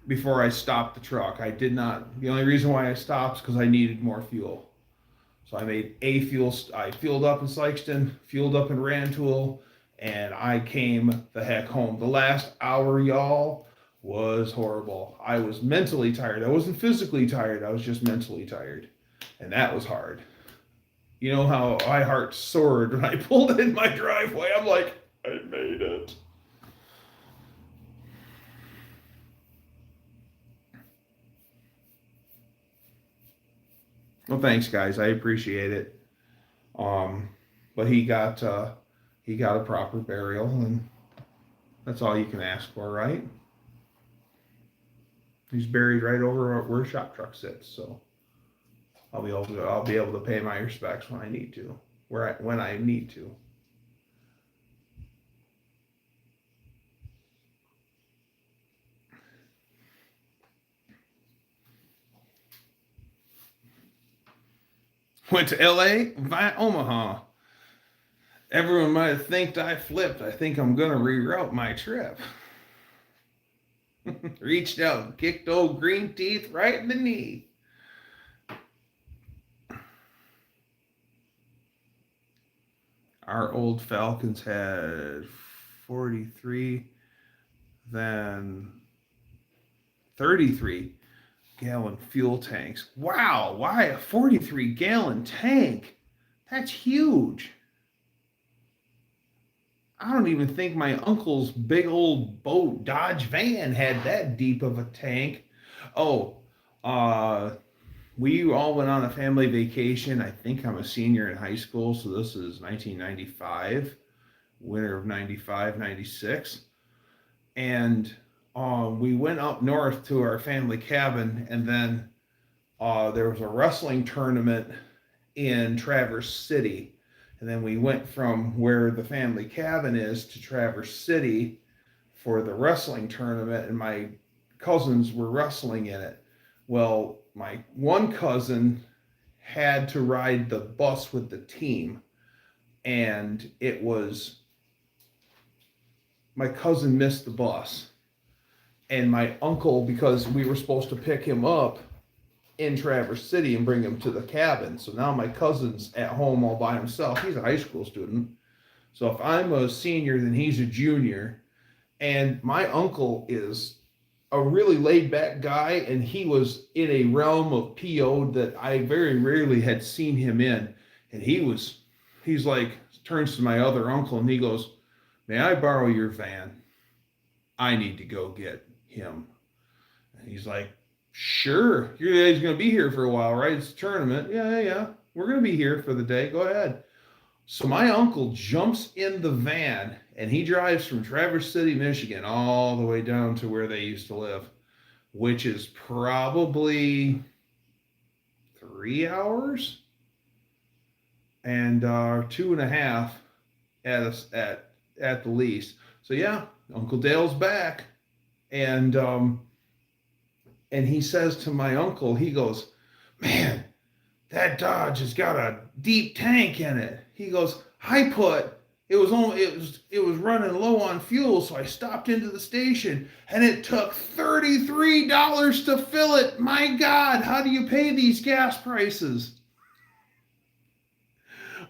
before I stopped the truck. I did not. The only reason why I stopped is because I needed more fuel. So I made I fueled up in Sykeston, fueled up in Rantoul, and I came the heck home. The last hour, y'all, was horrible. I was mentally tired. I wasn't physically tired. I was just mentally tired. And that was hard. You know how my heart soared when I pulled in my driveway? I'm like, I made it. Well, thanks, guys. I appreciate it. Um, but he got a proper burial, and that's all you can ask for, right? He's buried right over where Shop Truck sits, so I'll be able to pay my respects when I need to, when I need to. Went to LA via Omaha. Everyone might have think I flipped. I think I'm gonna reroute my trip. Reached out and kicked old Green Teeth right in the knee. Our old Falcons had 43, then 33-gallon fuel tanks. Wow, why a 43-gallon tank? That's huge. I don't even think my uncle's big old boat Dodge van had that deep of a tank. Oh, we all went on a family vacation. I think I'm a senior in high school, so this is 1995, winter of 95, 96. And we went up north to our family cabin, and then there was a wrestling tournament in Traverse City. And then we went from where the family cabin is to Traverse City for the wrestling tournament, and my cousins were wrestling in it. Well, my one cousin had to ride the bus with the team, and my cousin missed the bus. And my uncle, because we were supposed to pick him up in Traverse City and bring him to the cabin. So now my cousin's at home all by himself. He's a high school student. So if I'm a senior, then he's a junior. And my uncle is a really laid back guy, and he was in a realm of PO that I very rarely had seen him in. And he's like, turns to my other uncle and he goes, "May I borrow your van? I need to go get him." And he's like, "Sure, your dad's going to be here for a while, right? It's a tournament." Yeah. We're going to be here for the day. Go ahead. So my uncle jumps in the van and he drives from Traverse City, Michigan, all the way down to where they used to live, which is probably 3 hours and 2.5 at the least. So yeah, Uncle Dale's back, and he says to my uncle, he goes, "Man, that Dodge has got a deep tank in it." He goes, it was running low on fuel, so I stopped into the station and it took $33 to fill it. My God, how do you pay these gas prices?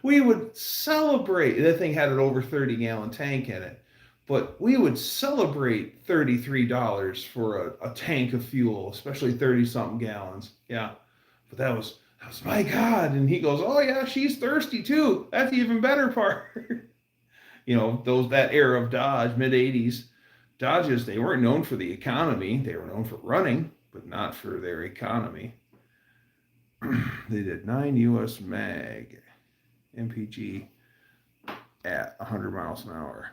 We would celebrate. That thing had an over 30-gallon tank in it, but we would celebrate $33 for a tank of fuel, especially 30-something gallons. Yeah, but that was my God. And he goes, "Oh yeah, she's thirsty too. That's the even better part." You know, that era of Dodge, mid 80s, Dodges, they weren't known for the economy. They were known for running, but not for their economy. They did 9 US mag MPG at 100 miles an hour.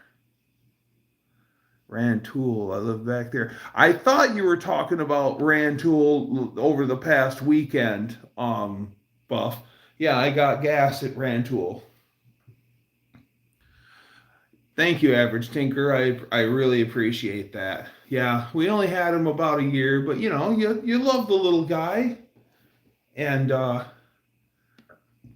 Rantoul, I live back there. I thought you were talking about Rantoul over the past weekend, Buff. Yeah, I got gas at Rantoul. Thank you, Average Tinker. I really appreciate that. Yeah, we only had him about a year, but you know, you love the little guy. And what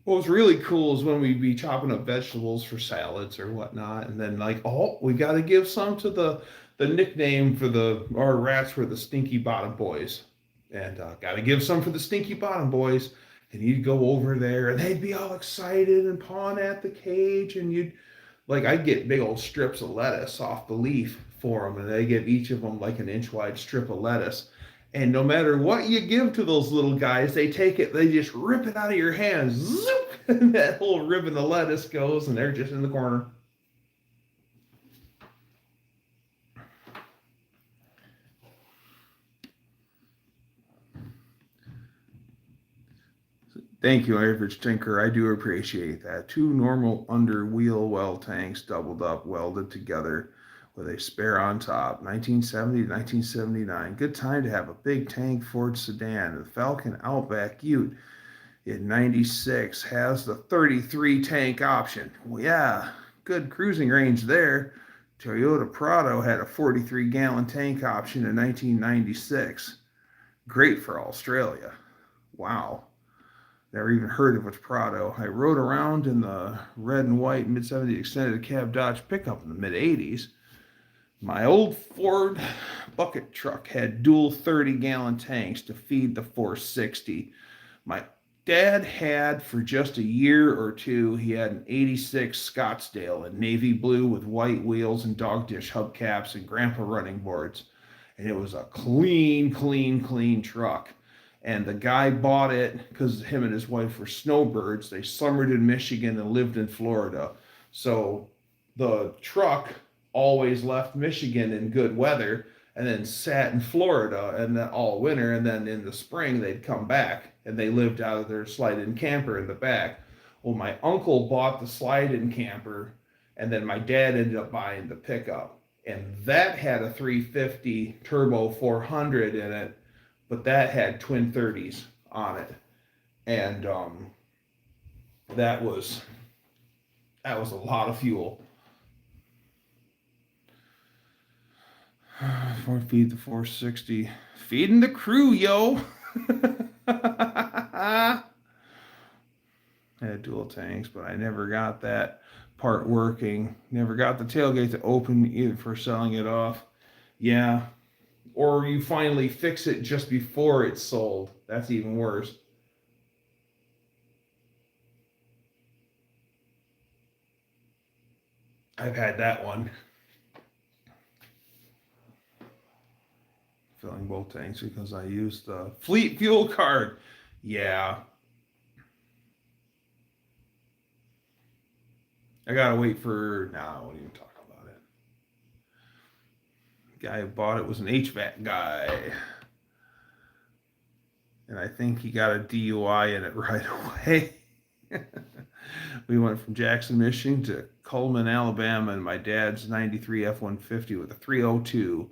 was really cool is when we'd be chopping up vegetables for salads or whatnot, and then like, oh, we got to give some to the nickname for our rats were the Stinky Bottom Boys, and got to give some for the Stinky Bottom Boys. And you'd go over there, and they'd be all excited and pawing at the cage, and I'd get big old strips of lettuce off the leaf for them, and they give each of them like an inch wide strip of lettuce. And no matter what you give to those little guys, they take it, they just rip it out of your hands, zoop, and that whole ribbon of lettuce goes, and they're just in the corner. Thank you, Average Tinker. I do appreciate that. 2 normal under wheel well tanks doubled up, welded together with a spare on top. 1970 to 1979. Good time to have a big tank Ford sedan. The Falcon Outback Ute in 96 has the 33 tank option. Well, yeah, good cruising range there. Toyota Prado had a 43 gallon tank option in 1996. Great for Australia. Wow. Never even heard of a Prado. I rode around in the red and white mid-70s extended cab Dodge pickup in the mid-80s. My old Ford bucket truck had dual 30-gallon tanks to feed the 460. My dad had, for just a year or two, he had an 86 Scottsdale in navy blue with white wheels and dog dish hubcaps and grandpa running boards. And it was a clean truck. And the guy bought it because him and his wife were snowbirds. They summered in Michigan and lived in Florida. So the truck always left Michigan in good weather and then sat in Florida and then all winter. And then in the spring, they'd come back and they lived out of their slide-in camper in the back. Well, my uncle bought the slide-in camper, and then my dad ended up buying the pickup. And that had a 350 turbo 400 in it, but that had twin 30s on it. And that was a lot of fuel. Feed the 460. Feeding the crew, yo. I had dual tanks, but I never got that part working. Never got the tailgate to open either for selling it off. Yeah. Or you finally fix it just before it's sold. That's even worse. I've had that one. Filling both tanks because I used the fleet fuel card. Yeah. I gotta wait for... No, I won't even talk about it. The guy who bought it was an HVAC guy. And I think he got a DUI in it right away. We went from Jackson, Michigan to Cullman, Alabama, and my dad's 93 F-150 with a 302.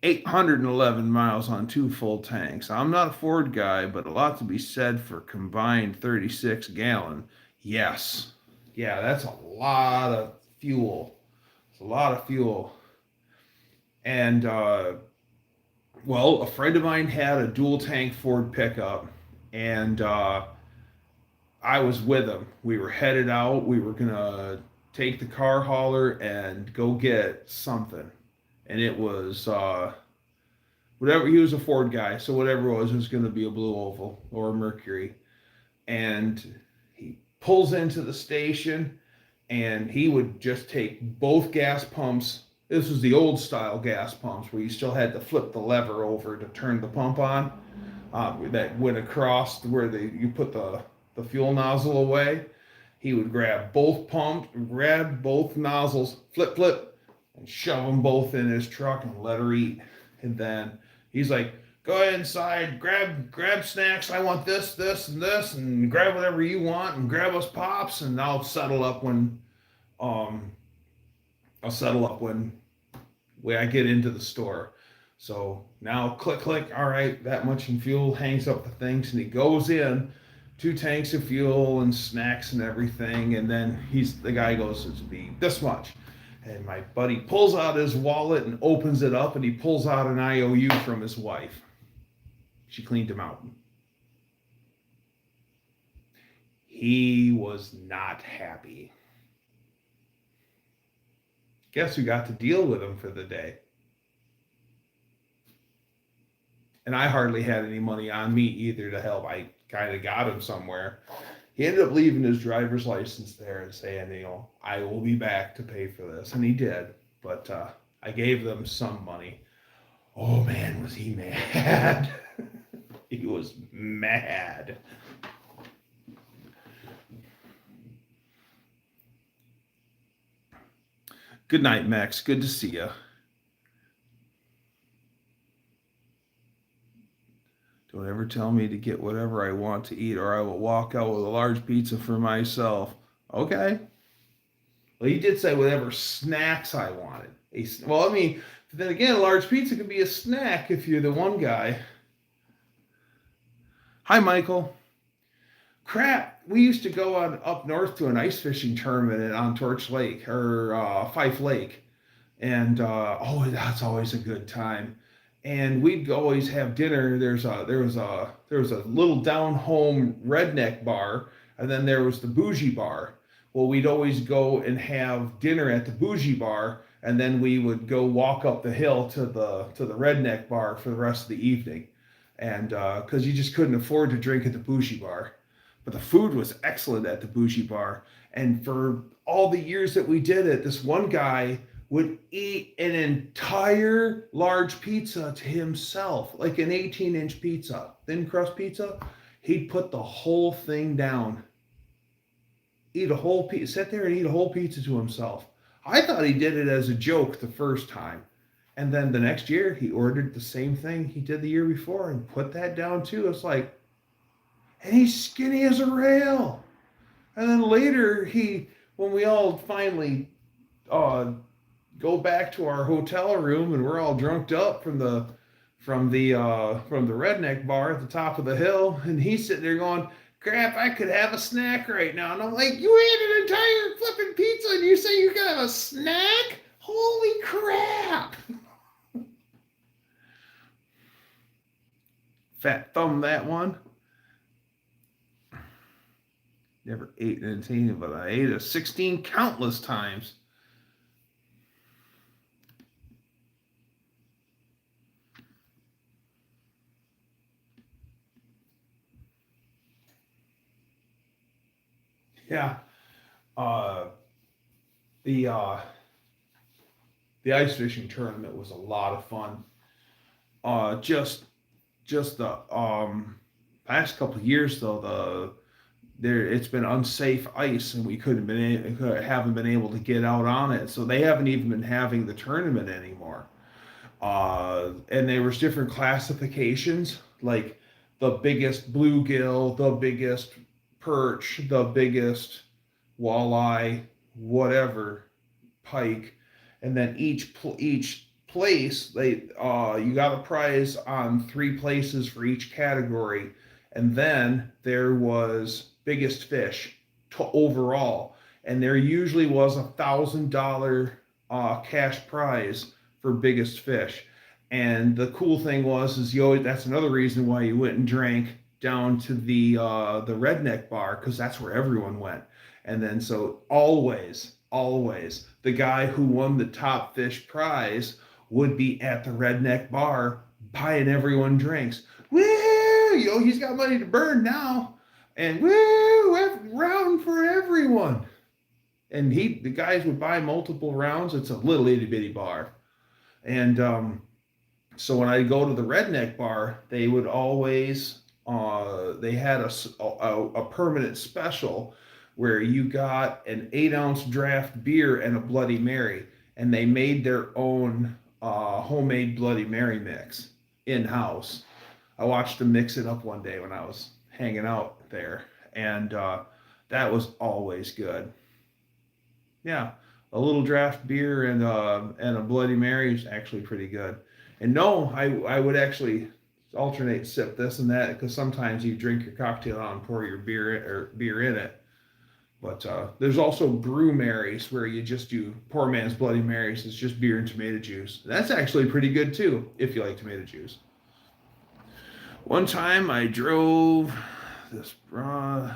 811 miles on 2 full tanks. I'm not a Ford guy, but a lot to be said for combined 36 gallon. Yes. Yeah, that's a lot of fuel. It's a lot of fuel. And, well, a friend of mine had a dual tank Ford pickup, and I was with him. We were headed out. We were going to take the car hauler and go get something. And it was whatever. He was a Ford guy, so whatever it was going to be a Blue Oval or a Mercury. And he pulls into the station, and he would just take both gas pumps. This was the old style gas pumps where you still had to flip the lever over to turn the pump on. That went across where you put the fuel nozzle away. he would grab both pumps, grab both nozzles, flip, flip, and shove them both in his truck and let her eat. And then he's like, go ahead inside, grab snacks. I want this, this, and this, and grab whatever you want, and grab us pops, and I'll settle up when I get into the store. So now click, click, all right, that much in fuel, hangs up the things, and he goes in, 2 tanks of fuel and snacks and everything, and then the guy goes, it's be this much. And my buddy pulls out his wallet and opens it up, and he pulls out an IOU from his wife. She cleaned him out. He was not happy. Guess who got to deal with him for the day? And I hardly had any money on me either to help. I kind of got him somewhere. He ended up leaving his driver's license there and saying, I will be back to pay for this. And he did. But I gave them some money. Oh, man, was he mad. He was mad. Good night, Max. Good to see you. Don't ever tell me to get whatever I want to eat, or I will walk out with a large pizza for myself. Okay. Well, he did say whatever snacks I wanted. Well, I mean, then again, a large pizza could be a snack if you're the one guy. Hi, Michael. Crap, we used to go up north to an ice fishing tournament on Torch Lake, or Fife Lake. And, that's always a good time. And we'd always have dinner. There was a little down home redneck bar, and then there was the bougie bar. Well, we'd always go and have dinner at the bougie bar, and then we would go walk up the hill to the redneck bar for the rest of the evening, and because you just couldn't afford to drink at the bougie bar. But the food was excellent at the bougie bar, and for all the years that we did it, this one guy would eat an entire large pizza to himself, like an 18-inch pizza, thin crust pizza. He'd put the whole thing down, eat a whole pizza, sit there and eat a whole pizza to himself. I thought he did it as a joke the first time. And then the next year, he ordered the same thing he did the year before and put that down too. It's like, and he's skinny as a rail. And then later, when we all finally go back to our hotel room and we're all drunked up from the redneck bar at the top of the hill, and he's sitting there going, crap, I could have a snack right now. And I'm like, you ate an entire flipping pizza and you say you could have a snack? Holy crap. Fat thumb that one. Never ate an 18, but I ate a 16 countless times. Yeah. The ice fishing tournament was a lot of fun. Just the past couple of years though, it's been unsafe ice, and we haven't been able to get out on it, so they haven't even been having the tournament anymore. And there was different classifications, like the biggest bluegill, the biggest perch, the biggest walleye, whatever, pike, and then each place you got a prize on 3 places for each category, and then there was biggest fish overall, and there usually was $1,000 cash prize for biggest fish. And the cool thing was that's another reason why you went and drank down to the redneck bar, because that's where everyone went. And then so always the guy who won the top fish prize would be at the redneck bar buying everyone drinks. Woo! He's got money to burn now. And woo! Round for everyone. And the guys would buy multiple rounds. It's a little itty bitty bar. And so when I go to the redneck bar, they would always they had a permanent special where you got an 8-ounce draft beer and a Bloody Mary, and they made their own homemade Bloody Mary mix in-house. I watched them mix it up one day when I was hanging out there, and that was always good. Yeah, a little draft beer and a Bloody Mary is actually pretty good. And no, I would actually alternate sip this and that because sometimes you drink your cocktail out and pour your beer in it. But there's also brew Marys where you just do poor man's Bloody Marys. It's just beer and tomato juice. That's actually pretty good too if you like tomato juice. One time I drove this. I'd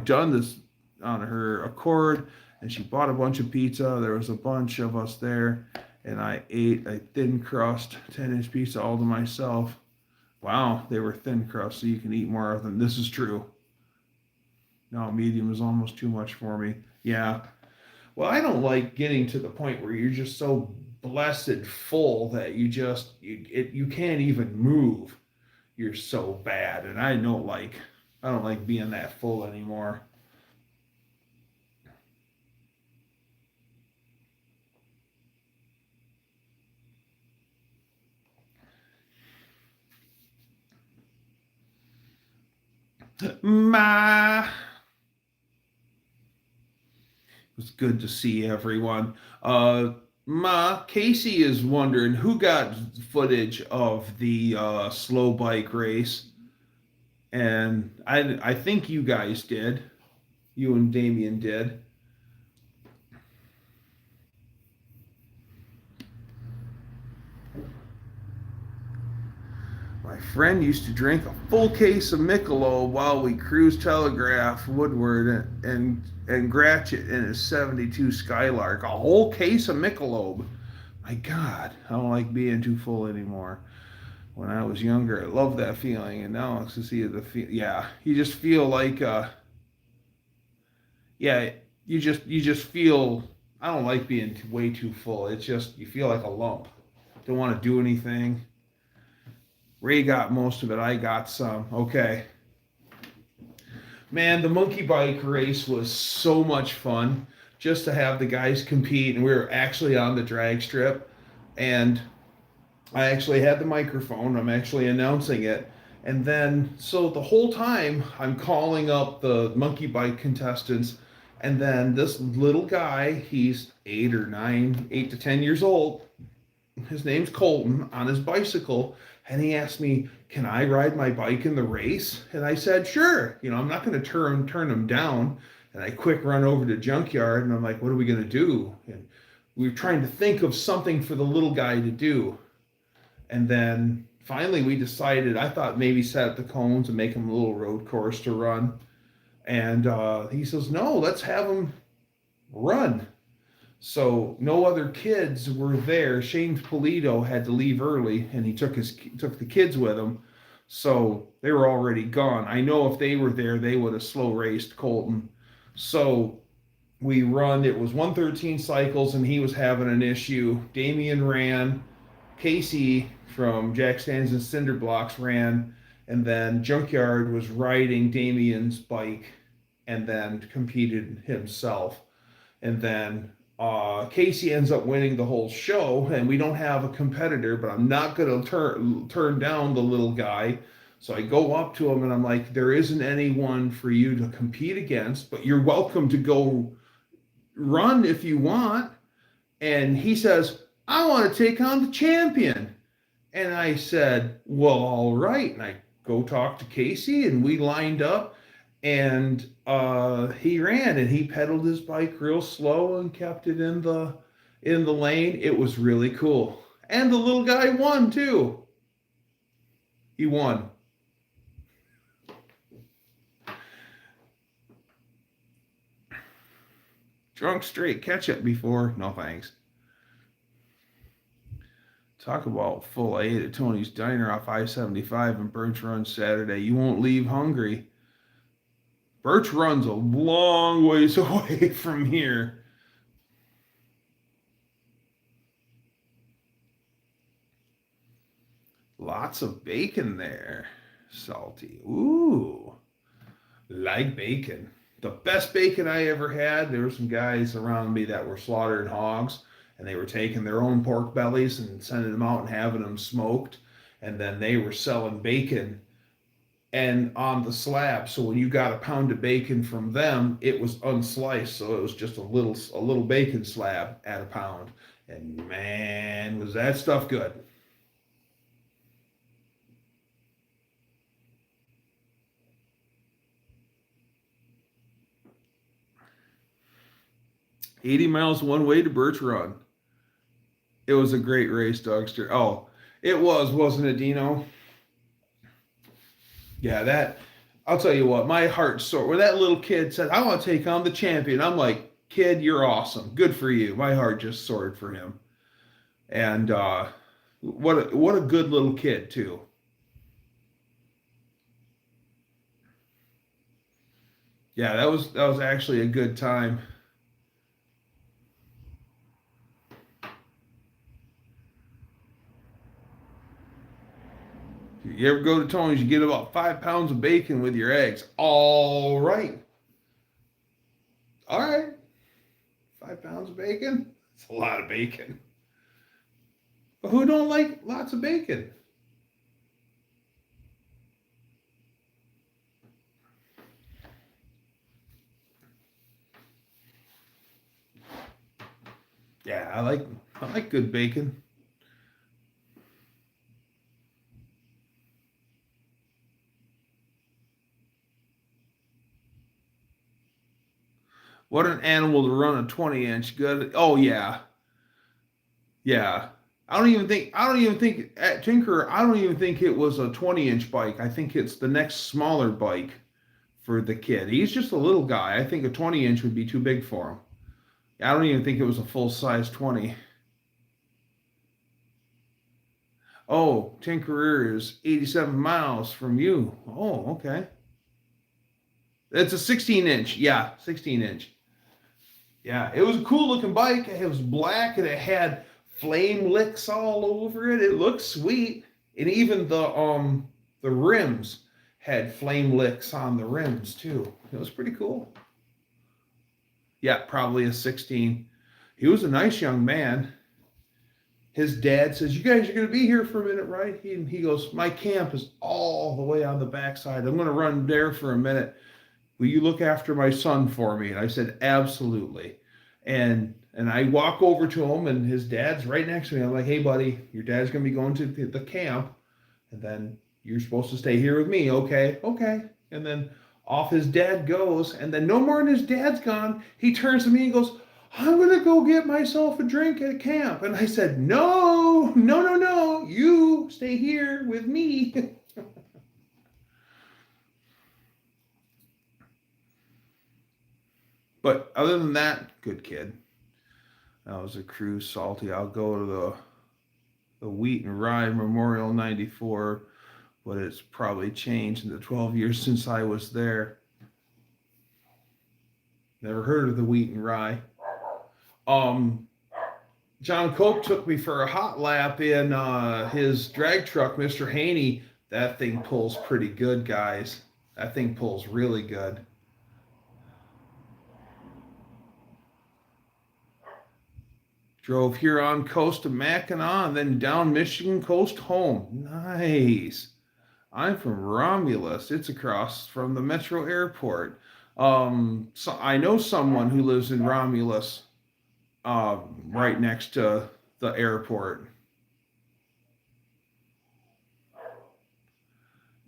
done this on her Accord, and she bought a bunch of pizza. There was a bunch of us there, and I ate a thin crust 10-inch pizza all to myself. Wow, they were thin crust, so you can eat more of them. This is true. No, medium is almost too much for me. Yeah. Well, I don't like getting to the point where you're just so blessed full that you can't even move. You're so bad, and I don't like being that full anymore. Ma. It was good to see everyone. Casey is wondering who got footage of the slow bike race, and I think you guys did. You and Damien did. My friend used to drink a full case of Michelob while we cruised Telegraph Woodward and Gratchett in his 72 Skylark. A whole case of Michelob. My God, I don't like being too full anymore. When I was younger, I loved that feeling, and now it's to see the feel. Yeah, you just feel like, you just feel. I don't like being way too full. It's just you feel like a lump. Don't want to do anything. Ray got most of it. I got some. Okay. Man, the monkey bike race was so much fun just to have the guys compete. And we were actually on the drag strip. And I actually had the microphone. I'm actually announcing it. And then, so the whole time, I'm calling up the monkey bike contestants. And then this little guy, he's 8 to 10 years old. His name's Colton, on his bicycle. And he asked me, can I ride my bike in the race? And I said, sure. I'm not going to turn him down. And I quick run over to Junkyard, and I'm like, what are we going to do? And we were trying to think of something for the little guy to do. And then finally we decided, I thought maybe set up the cones and make him a little road course to run. And he says, no, let's have him run. So no other kids were there. Shane Polito had to leave early, and he took the kids with him. So they were already gone. I know if they were there, they would have slow raced Colton. So we run. It was 113 cycles, and he was having an issue. Damien ran. Casey from Jack Stands and Cinder Blocks ran. And then Junkyard was riding Damien's bike and then competed himself. And then Casey ends up winning the whole show, and we don't have a competitor, but I'm not going to turn down the little guy. So I go up to him and I'm like, there isn't anyone for you to compete against, but you're welcome to go run if you want. And he says, I want to take on the champion. And I said, well, all right. And I go talk to Casey, and we lined up. And he ran, and he pedaled his bike real slow and kept it in the lane. It was really cool. And the little guy won too. He won. Drunk straight ketchup before. No thanks. Talk about full. I ate at Tony's Diner off I-75 in Birch Run Saturday. You won't leave hungry. Birch Run's a long ways away from here. Lots of bacon there. Salty. Ooh. Like bacon. The best bacon I ever had, there were some guys around me that were slaughtering hogs, and they were taking their own pork bellies and sending them out and having them smoked. And then they were selling bacon and on the slab. So when you got a pound of bacon from them, it was unsliced. So it was just a little bacon slab at a pound. And man, was that stuff good. "80 miles one way to Birch Run." It was a great race, Dougster. Oh, it was, wasn't it, Dino? Yeah, that, I'll tell you what, my heart soared. When that little kid said, "I want to take on the champion," I'm like, "Kid, you're awesome. Good for you." My heart just soared for him. And what a good little kid, too. Yeah, that was actually a good time. You ever go to Tony's, you get about 5 pounds of bacon with your eggs. All right. All right. 5 pounds of bacon? It's a lot of bacon. But who don't like lots of bacon? Yeah, I like good bacon. What an animal to run a 20-inch good. Oh yeah. Yeah. I don't even think at Tinker, I don't even think it was a 20-inch bike. I think it's the next smaller bike for the kid. He's just a little guy. I think a 20-inch would be too big for him. I don't even think it was a full size 20. Oh, Tinkerer is 87 miles from you. Oh, okay. It's a 16-inch. Yeah, 16-inch. Yeah, it was a cool looking bike. It was black and it had flame licks all over it. It looked sweet. And even the rims had flame licks on the rims too. It was pretty cool. Yeah, probably a 16. He was a nice young man. His dad says, "You guys are going to be here for a minute, right?" He goes, "My camp is all the way on the backside. I'm going to run there for a minute. Will you look after my son for me?" And I said, "Absolutely." And I walk over to him, and his dad's right next to me. I'm like, "Hey, buddy, your dad's going to be going to the camp, and then you're supposed to stay here with me." "Okay, okay." And then off his dad goes, and then no more than his dad's gone, he turns to me and goes, "I'm going to go get myself a drink at camp." And I said, "No, no, no, no. You stay here with me." But other than that, good kid. That was a cruise, Salty. I'll go to the Wheat and Rye Memorial '94, but it's probably changed in the 12 years since I was there. Never heard of the Wheat and Rye. Um, John Cope took me for a hot lap in his drag truck, Mr. Haney. That thing pulls pretty good, guys. That thing pulls really good. Drove Huron coast to Mackinac, then down Michigan coast home. Nice. I'm from Romulus. It's across from the Metro Airport. So I know someone who lives in Romulus, right next to the airport.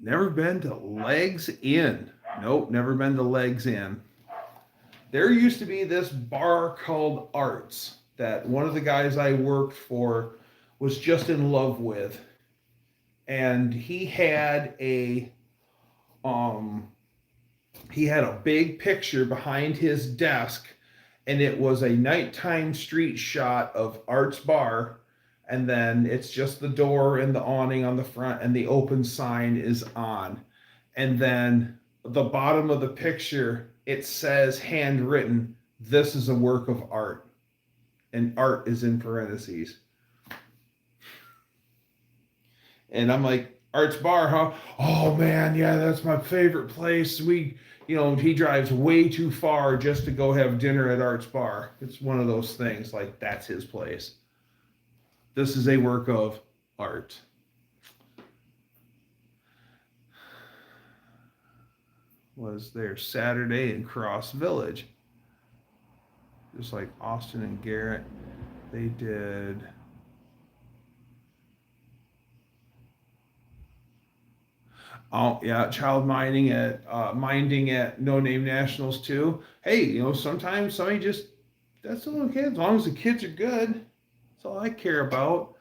Never been to Legs Inn. Nope, never been to Legs Inn. There used to be this bar called Arts that one of the guys I worked for was just in love with. And um he had a big picture behind his desk, and it was a nighttime street shot of Art's Bar, and then it's just the door and the awning on the front, and the open sign is on. And then the bottom of the picture, it says handwritten, "This is a work of art." And art is in parentheses. And I'm like, "Art's Bar, huh?" "Oh man, yeah, that's my favorite place. We you know, he drives way too far just to go have dinner at Art's Bar. It's one of those things, like, that's his place. This is a work of art. Was there Saturday in Cross Village. Just like Austin and Garrett, they did. Oh yeah, child minding at No Name Nationals too. Hey, you know, sometimes somebody just, that's okay, as long as the kids are good. That's all I care about.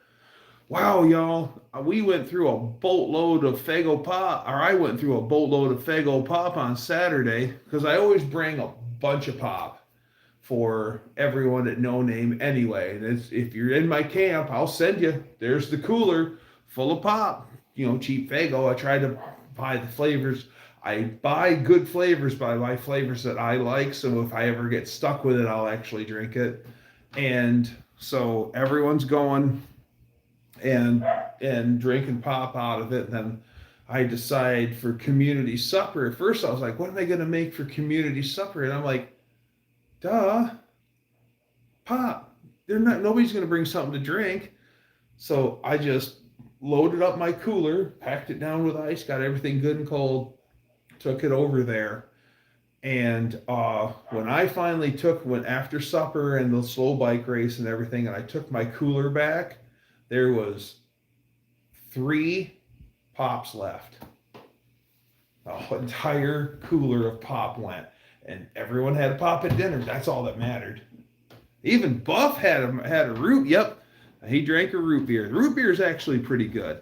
Wow, y'all, we went through a boatload of Fago Pop, or I went through a boatload of Fago Pop on Saturday, because I always bring a bunch of pop for everyone at No Name anyway. And it's, if you're in my camp, I'll send you. There's the cooler full of pop. You know, cheap Fago. I try to buy the flavors. I buy good flavors, but I buy flavors that I like. So if I ever get stuck with it, I'll actually drink it. And so everyone's going and drinking pop out of it. And then I decide for community supper. At first I was like, what am I going to make for community supper? And I'm like, duh, pop. Nobody's going to bring something to drink. So I just loaded up my cooler, packed it down with ice, got everything good and cold, took it over there. And when I finally went after supper and the slow bike race and everything, and I took my cooler back, there was 3 pops left. The entire cooler of pop went. And everyone had a pop at dinner. That's all that mattered. Even Buff had a root. Yep, he drank a root beer. The root beer is actually pretty good.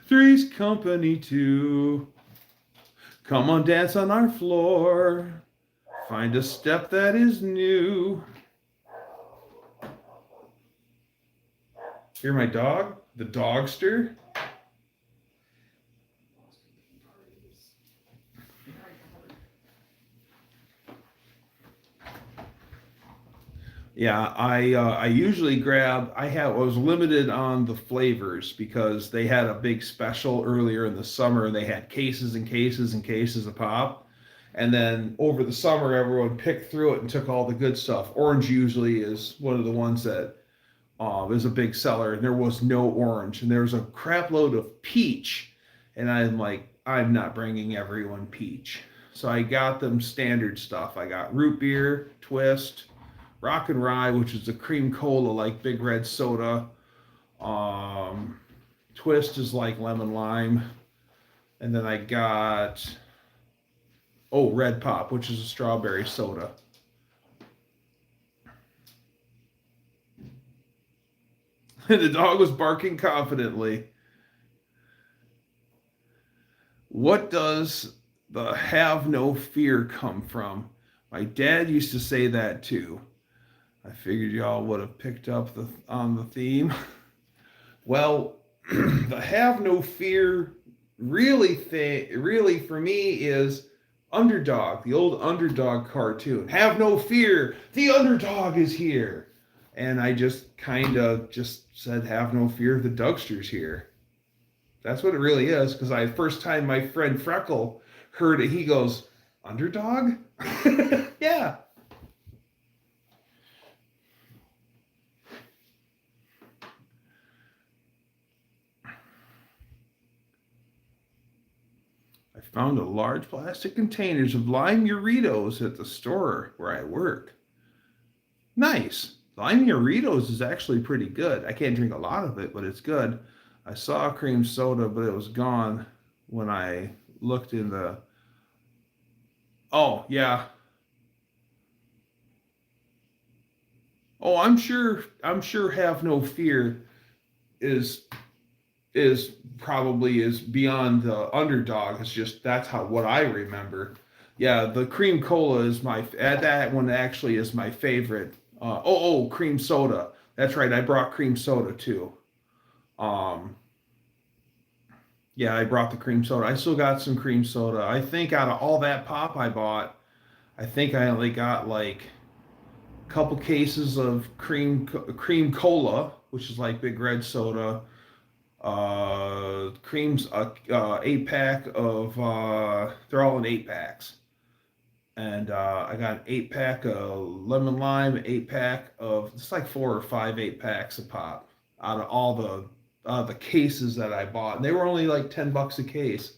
Three's company too. Come on, dance on our floor. Find a step that is new. Hear my dog? The Dougster? Yeah, I usually grab. I was limited on the flavors because they had a big special earlier in the summer, and they had cases and cases and cases of pop. And then over the summer, everyone picked through it and took all the good stuff. Orange usually is one of the ones that is a big seller, and there was no orange, and there was a crap load of peach, and I'm like, I'm not bringing everyone peach. So I got them standard stuff. I got root beer, twist, rock and rye, which is a cream cola like Big Red Soda. Twist is like lemon lime. And then I got, Red Pop, which is a strawberry soda. The dog was barking confidently. What does the have no fear come from? My dad used to say that too. I figured y'all would have picked up on the theme. Well, the have no fear really for me is Underdog, the old Underdog cartoon. Have no fear, the underdog is here. And I just kind of just said, have no fear, the Dougster's here. That's what it really is, because first time my friend Freckle heard it, he goes, Underdog? Yeah. I found a large plastic containers of lime Doritos at the store where I work. Nice. Lime Doritos is actually pretty good. I can't drink a lot of it, but it's good. I saw cream soda, but it was gone when I looked in the... Oh, yeah. Oh, I'm sure have no fear is probably is beyond the Underdog. It's just that's what I remember. Yeah, the cream cola is that one actually is my favorite. Cream soda. That's right. I brought cream soda too. Yeah, I brought the cream soda. I still got some cream soda. I think out of all that pop I bought, I think I only got like a couple cases of cream cola, which is like Big Red Soda. Creams, 8-pack of, they're all in 8-packs. And I got an 8-pack of lemon lime, 8-pack of, it's like 4 or 5 8-packs of pop out of all the cases that I bought. And they were only like $10 a case.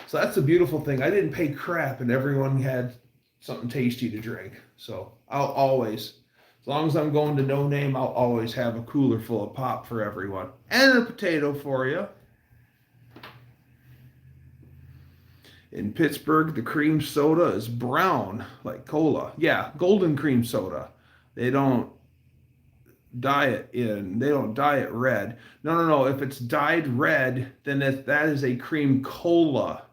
So that's the beautiful thing. I didn't pay crap, and everyone had something tasty to drink. So I'll always, as long as I'm going to No Name, I'll always have a cooler full of pop for everyone. And a potato for you. In Pittsburgh, the cream soda is brown, like cola. Yeah, golden cream soda. They don't they don't dye it red. No. If it's dyed red, then that is a cream cola.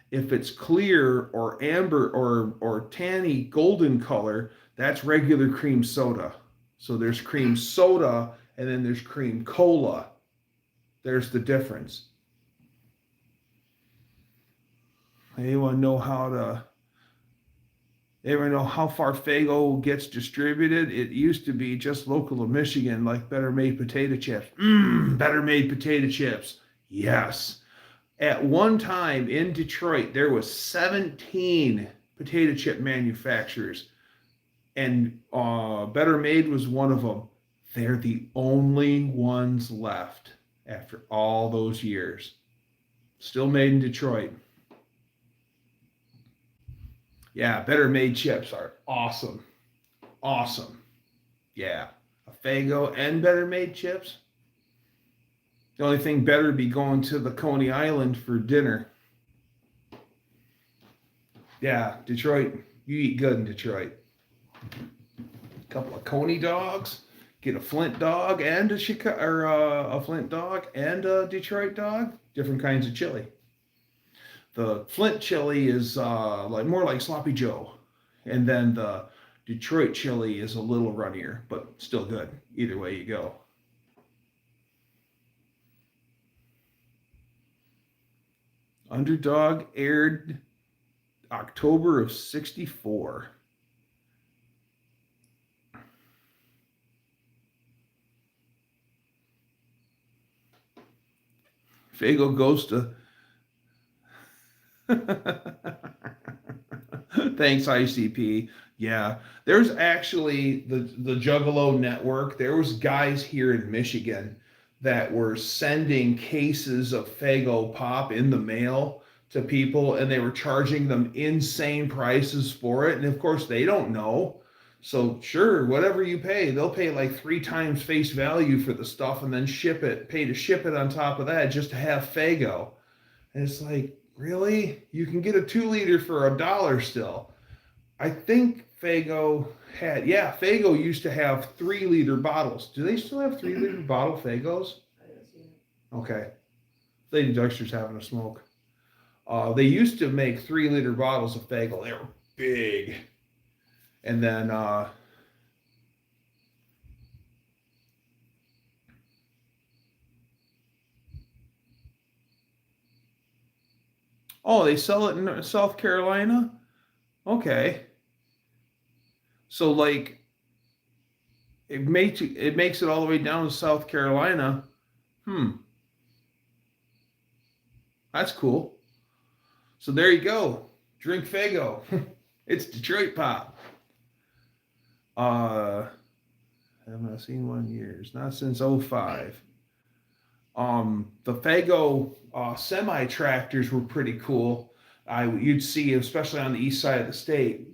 If it's clear or amber or tanny golden color, that's regular cream soda. So there's cream soda and then there's cream cola. There's the difference. Anyone know how far Faygo gets distributed? It used to be just local to Michigan, like Better Made potato chips. Better Made potato chips. Yes. At one time in Detroit, there was 17 potato chip manufacturers, and Better Made was one of them. They're the only ones left after all those years. Still made in Detroit. Yeah, Better Made chips are awesome. Awesome. Yeah. A Faygo and Better Made chips. The only thing better would be going to the Coney Island for dinner. Yeah, Detroit. You eat good in Detroit. A couple of Coney dogs. Get a Flint dog and a Flint dog and a Detroit dog. Different kinds of chili. The Flint chili is more like Sloppy Joe, and then the Detroit chili is a little runnier, but still good. Either way you go. Underdog aired October of '64. Faygo goes to Thanks, ICP. Yeah, there's actually the Juggalo Network. There was guys here in Michigan that were sending cases of Faygo pop in the mail to people, and they were charging them insane prices for it. And of course, they don't know. So sure, whatever you pay, they'll pay like 3 times face value for the stuff, and then pay to ship it on top of that just to have Faygo. And it's like, really? You can get a 2-liter for $1 still. I think Faygo Faygo used to have 3-liter bottles. Do they still have 3-liter bottle Faygos? I don't see it. Okay. Lady Dougster's having a smoke. They used to make 3-liter bottles of Faygo. They were big. And then they sell it in South Carolina? Okay. So like it makes it all the way down to South Carolina. That's cool. So there you go. Drink Faygo. It's Detroit pop. I have not seen one in years. Not since '05. The Faygo semi tractors were pretty cool. You'd see, especially on the east side of the state,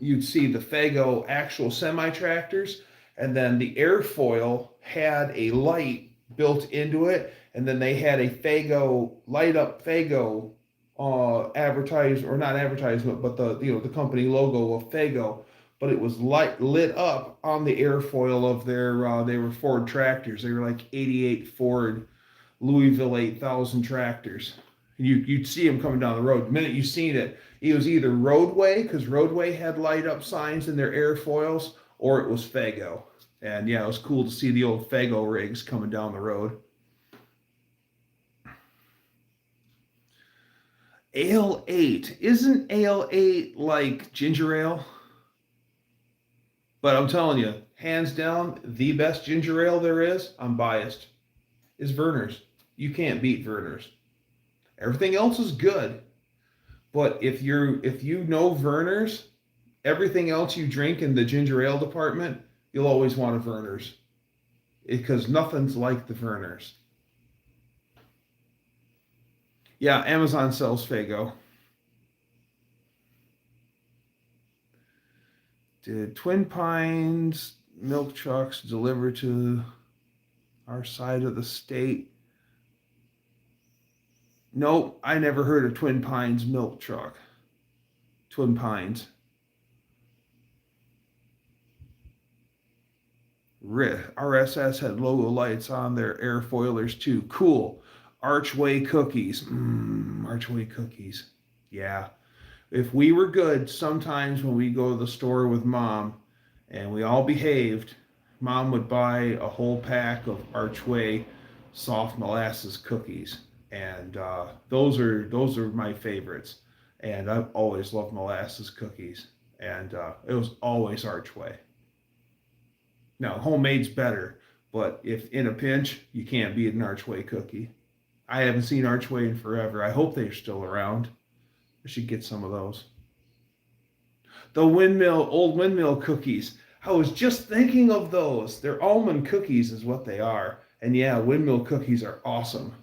you'd see the Faygo actual semi tractors, and then the airfoil had a light built into it, and then they had a Faygo light up Faygo not advertisement, but the company logo of Faygo. But it was lit up on the airfoil of their they were Ford tractors. They were like '88 Ford Louisville 8000 tractors. And you'd see them coming down the road. The minute you seen it, it was either Roadway, because Roadway had light up signs in their airfoils, or it was Faygo. And yeah, it was cool to see the old Faygo rigs coming down the road. Ale 8. Isn't Ale 8 like ginger ale? But I'm telling you, hands down, the best ginger ale there is, I'm biased, is Werner's. you can't beat Vernors. Everything else is good, but if you know Vernors, everything else you drink in the ginger ale department, you'll always want a Vernors, because nothing's like the Vernors. Yeah, Amazon sells Faygo. Did Twin Pines milk trucks deliver to our side of the state? Nope, I never heard of Twin Pines milk truck. Twin Pines. RSS had logo lights on their airfoilers too. Cool. Archway cookies. Archway cookies. Yeah. If we were good, sometimes when we go to the store with Mom and we all behaved, Mom would buy a whole pack of Archway soft molasses cookies. And those are my favorites. And I've always loved molasses cookies. And it was always Archway. Now, homemade's better, but if in a pinch, you can't beat an Archway cookie. I haven't seen Archway in forever. I hope they're still around. I should get some of those. The old windmill cookies. I was just thinking of those. They're almond cookies is what they are. And yeah, windmill cookies are awesome.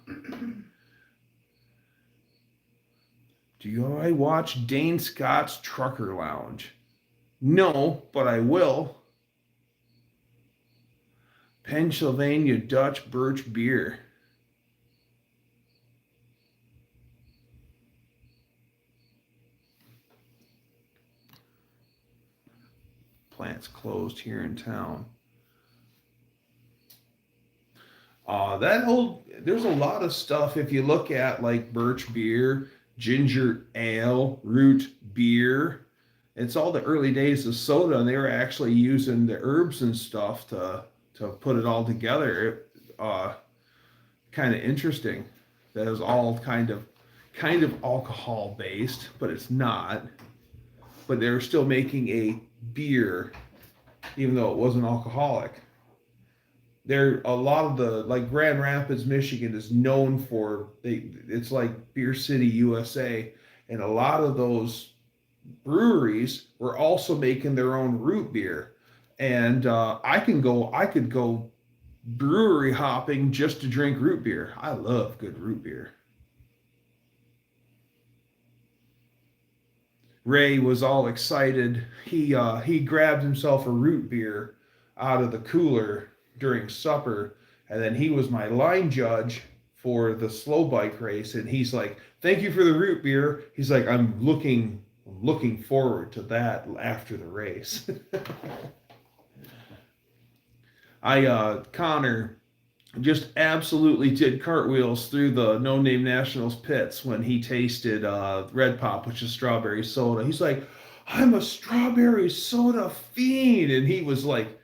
Do I watch Dane Scott's Trucker Lounge? No, but I will. Pennsylvania Dutch Birch Beer. Plant's closed here in town. There's a lot of stuff if you look at like birch beer, ginger ale, root beer. It's all the early days of soda, and they were actually using the herbs and stuff to put it all together. Kind of interesting. That is all kind of alcohol based, but it's not. But they were still making a beer, even though it wasn't alcoholic. There, a lot of the, like Grand Rapids, Michigan is known for, it's like Beer City, USA, and a lot of those breweries were also making their own root beer. And I could go brewery hopping just to drink root beer. I love good root beer. Ray was all excited. He grabbed himself a root beer out of the cooler during supper, and then he was my line judge for the slow bike race, and he's like, "Thank you for the root beer." He's like, I'm looking forward to that after the race." Connor just absolutely did cartwheels through the No Name Nationals pits when he tasted Red Pop, which is strawberry soda. He's like, "I'm a strawberry soda fiend," and he was like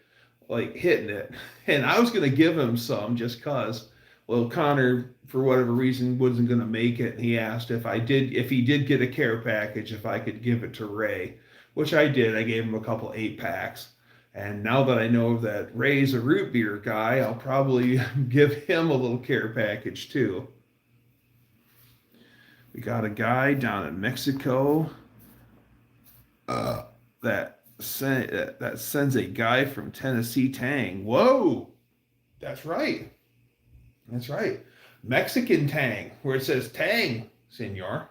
hitting it. And I was gonna give him some just cause. Well, Connor, for whatever reason, wasn't gonna make it, and he asked if he did get a care package, if I could give it to Ray, which I did. I gave him a couple 8-packs. And now that I know that Ray's a root beer guy, I'll probably give him a little care package too. We got a guy down in Mexico that sends a guy from Tennessee Tang. Whoa, that's right. That's right. Mexican Tang, where it says Tang, senor.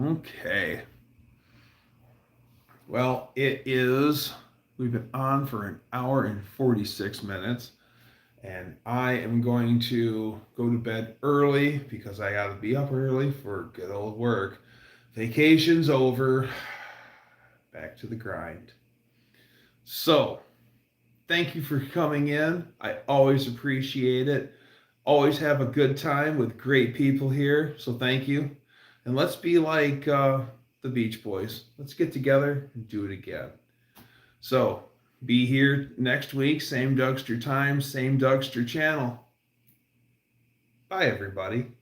Okay. Well, we've been on for an hour and 46 minutes, and I am going to go to bed early because I got to be up early for good old work. Vacation's over. Back to the grind. So, thank you for coming in. I always appreciate it. Always have a good time with great people here, so thank you. And let's be like the Beach Boys. Let's get together and do it again. So, be here next week. Same Dougster time, same Dougster channel. Bye, everybody.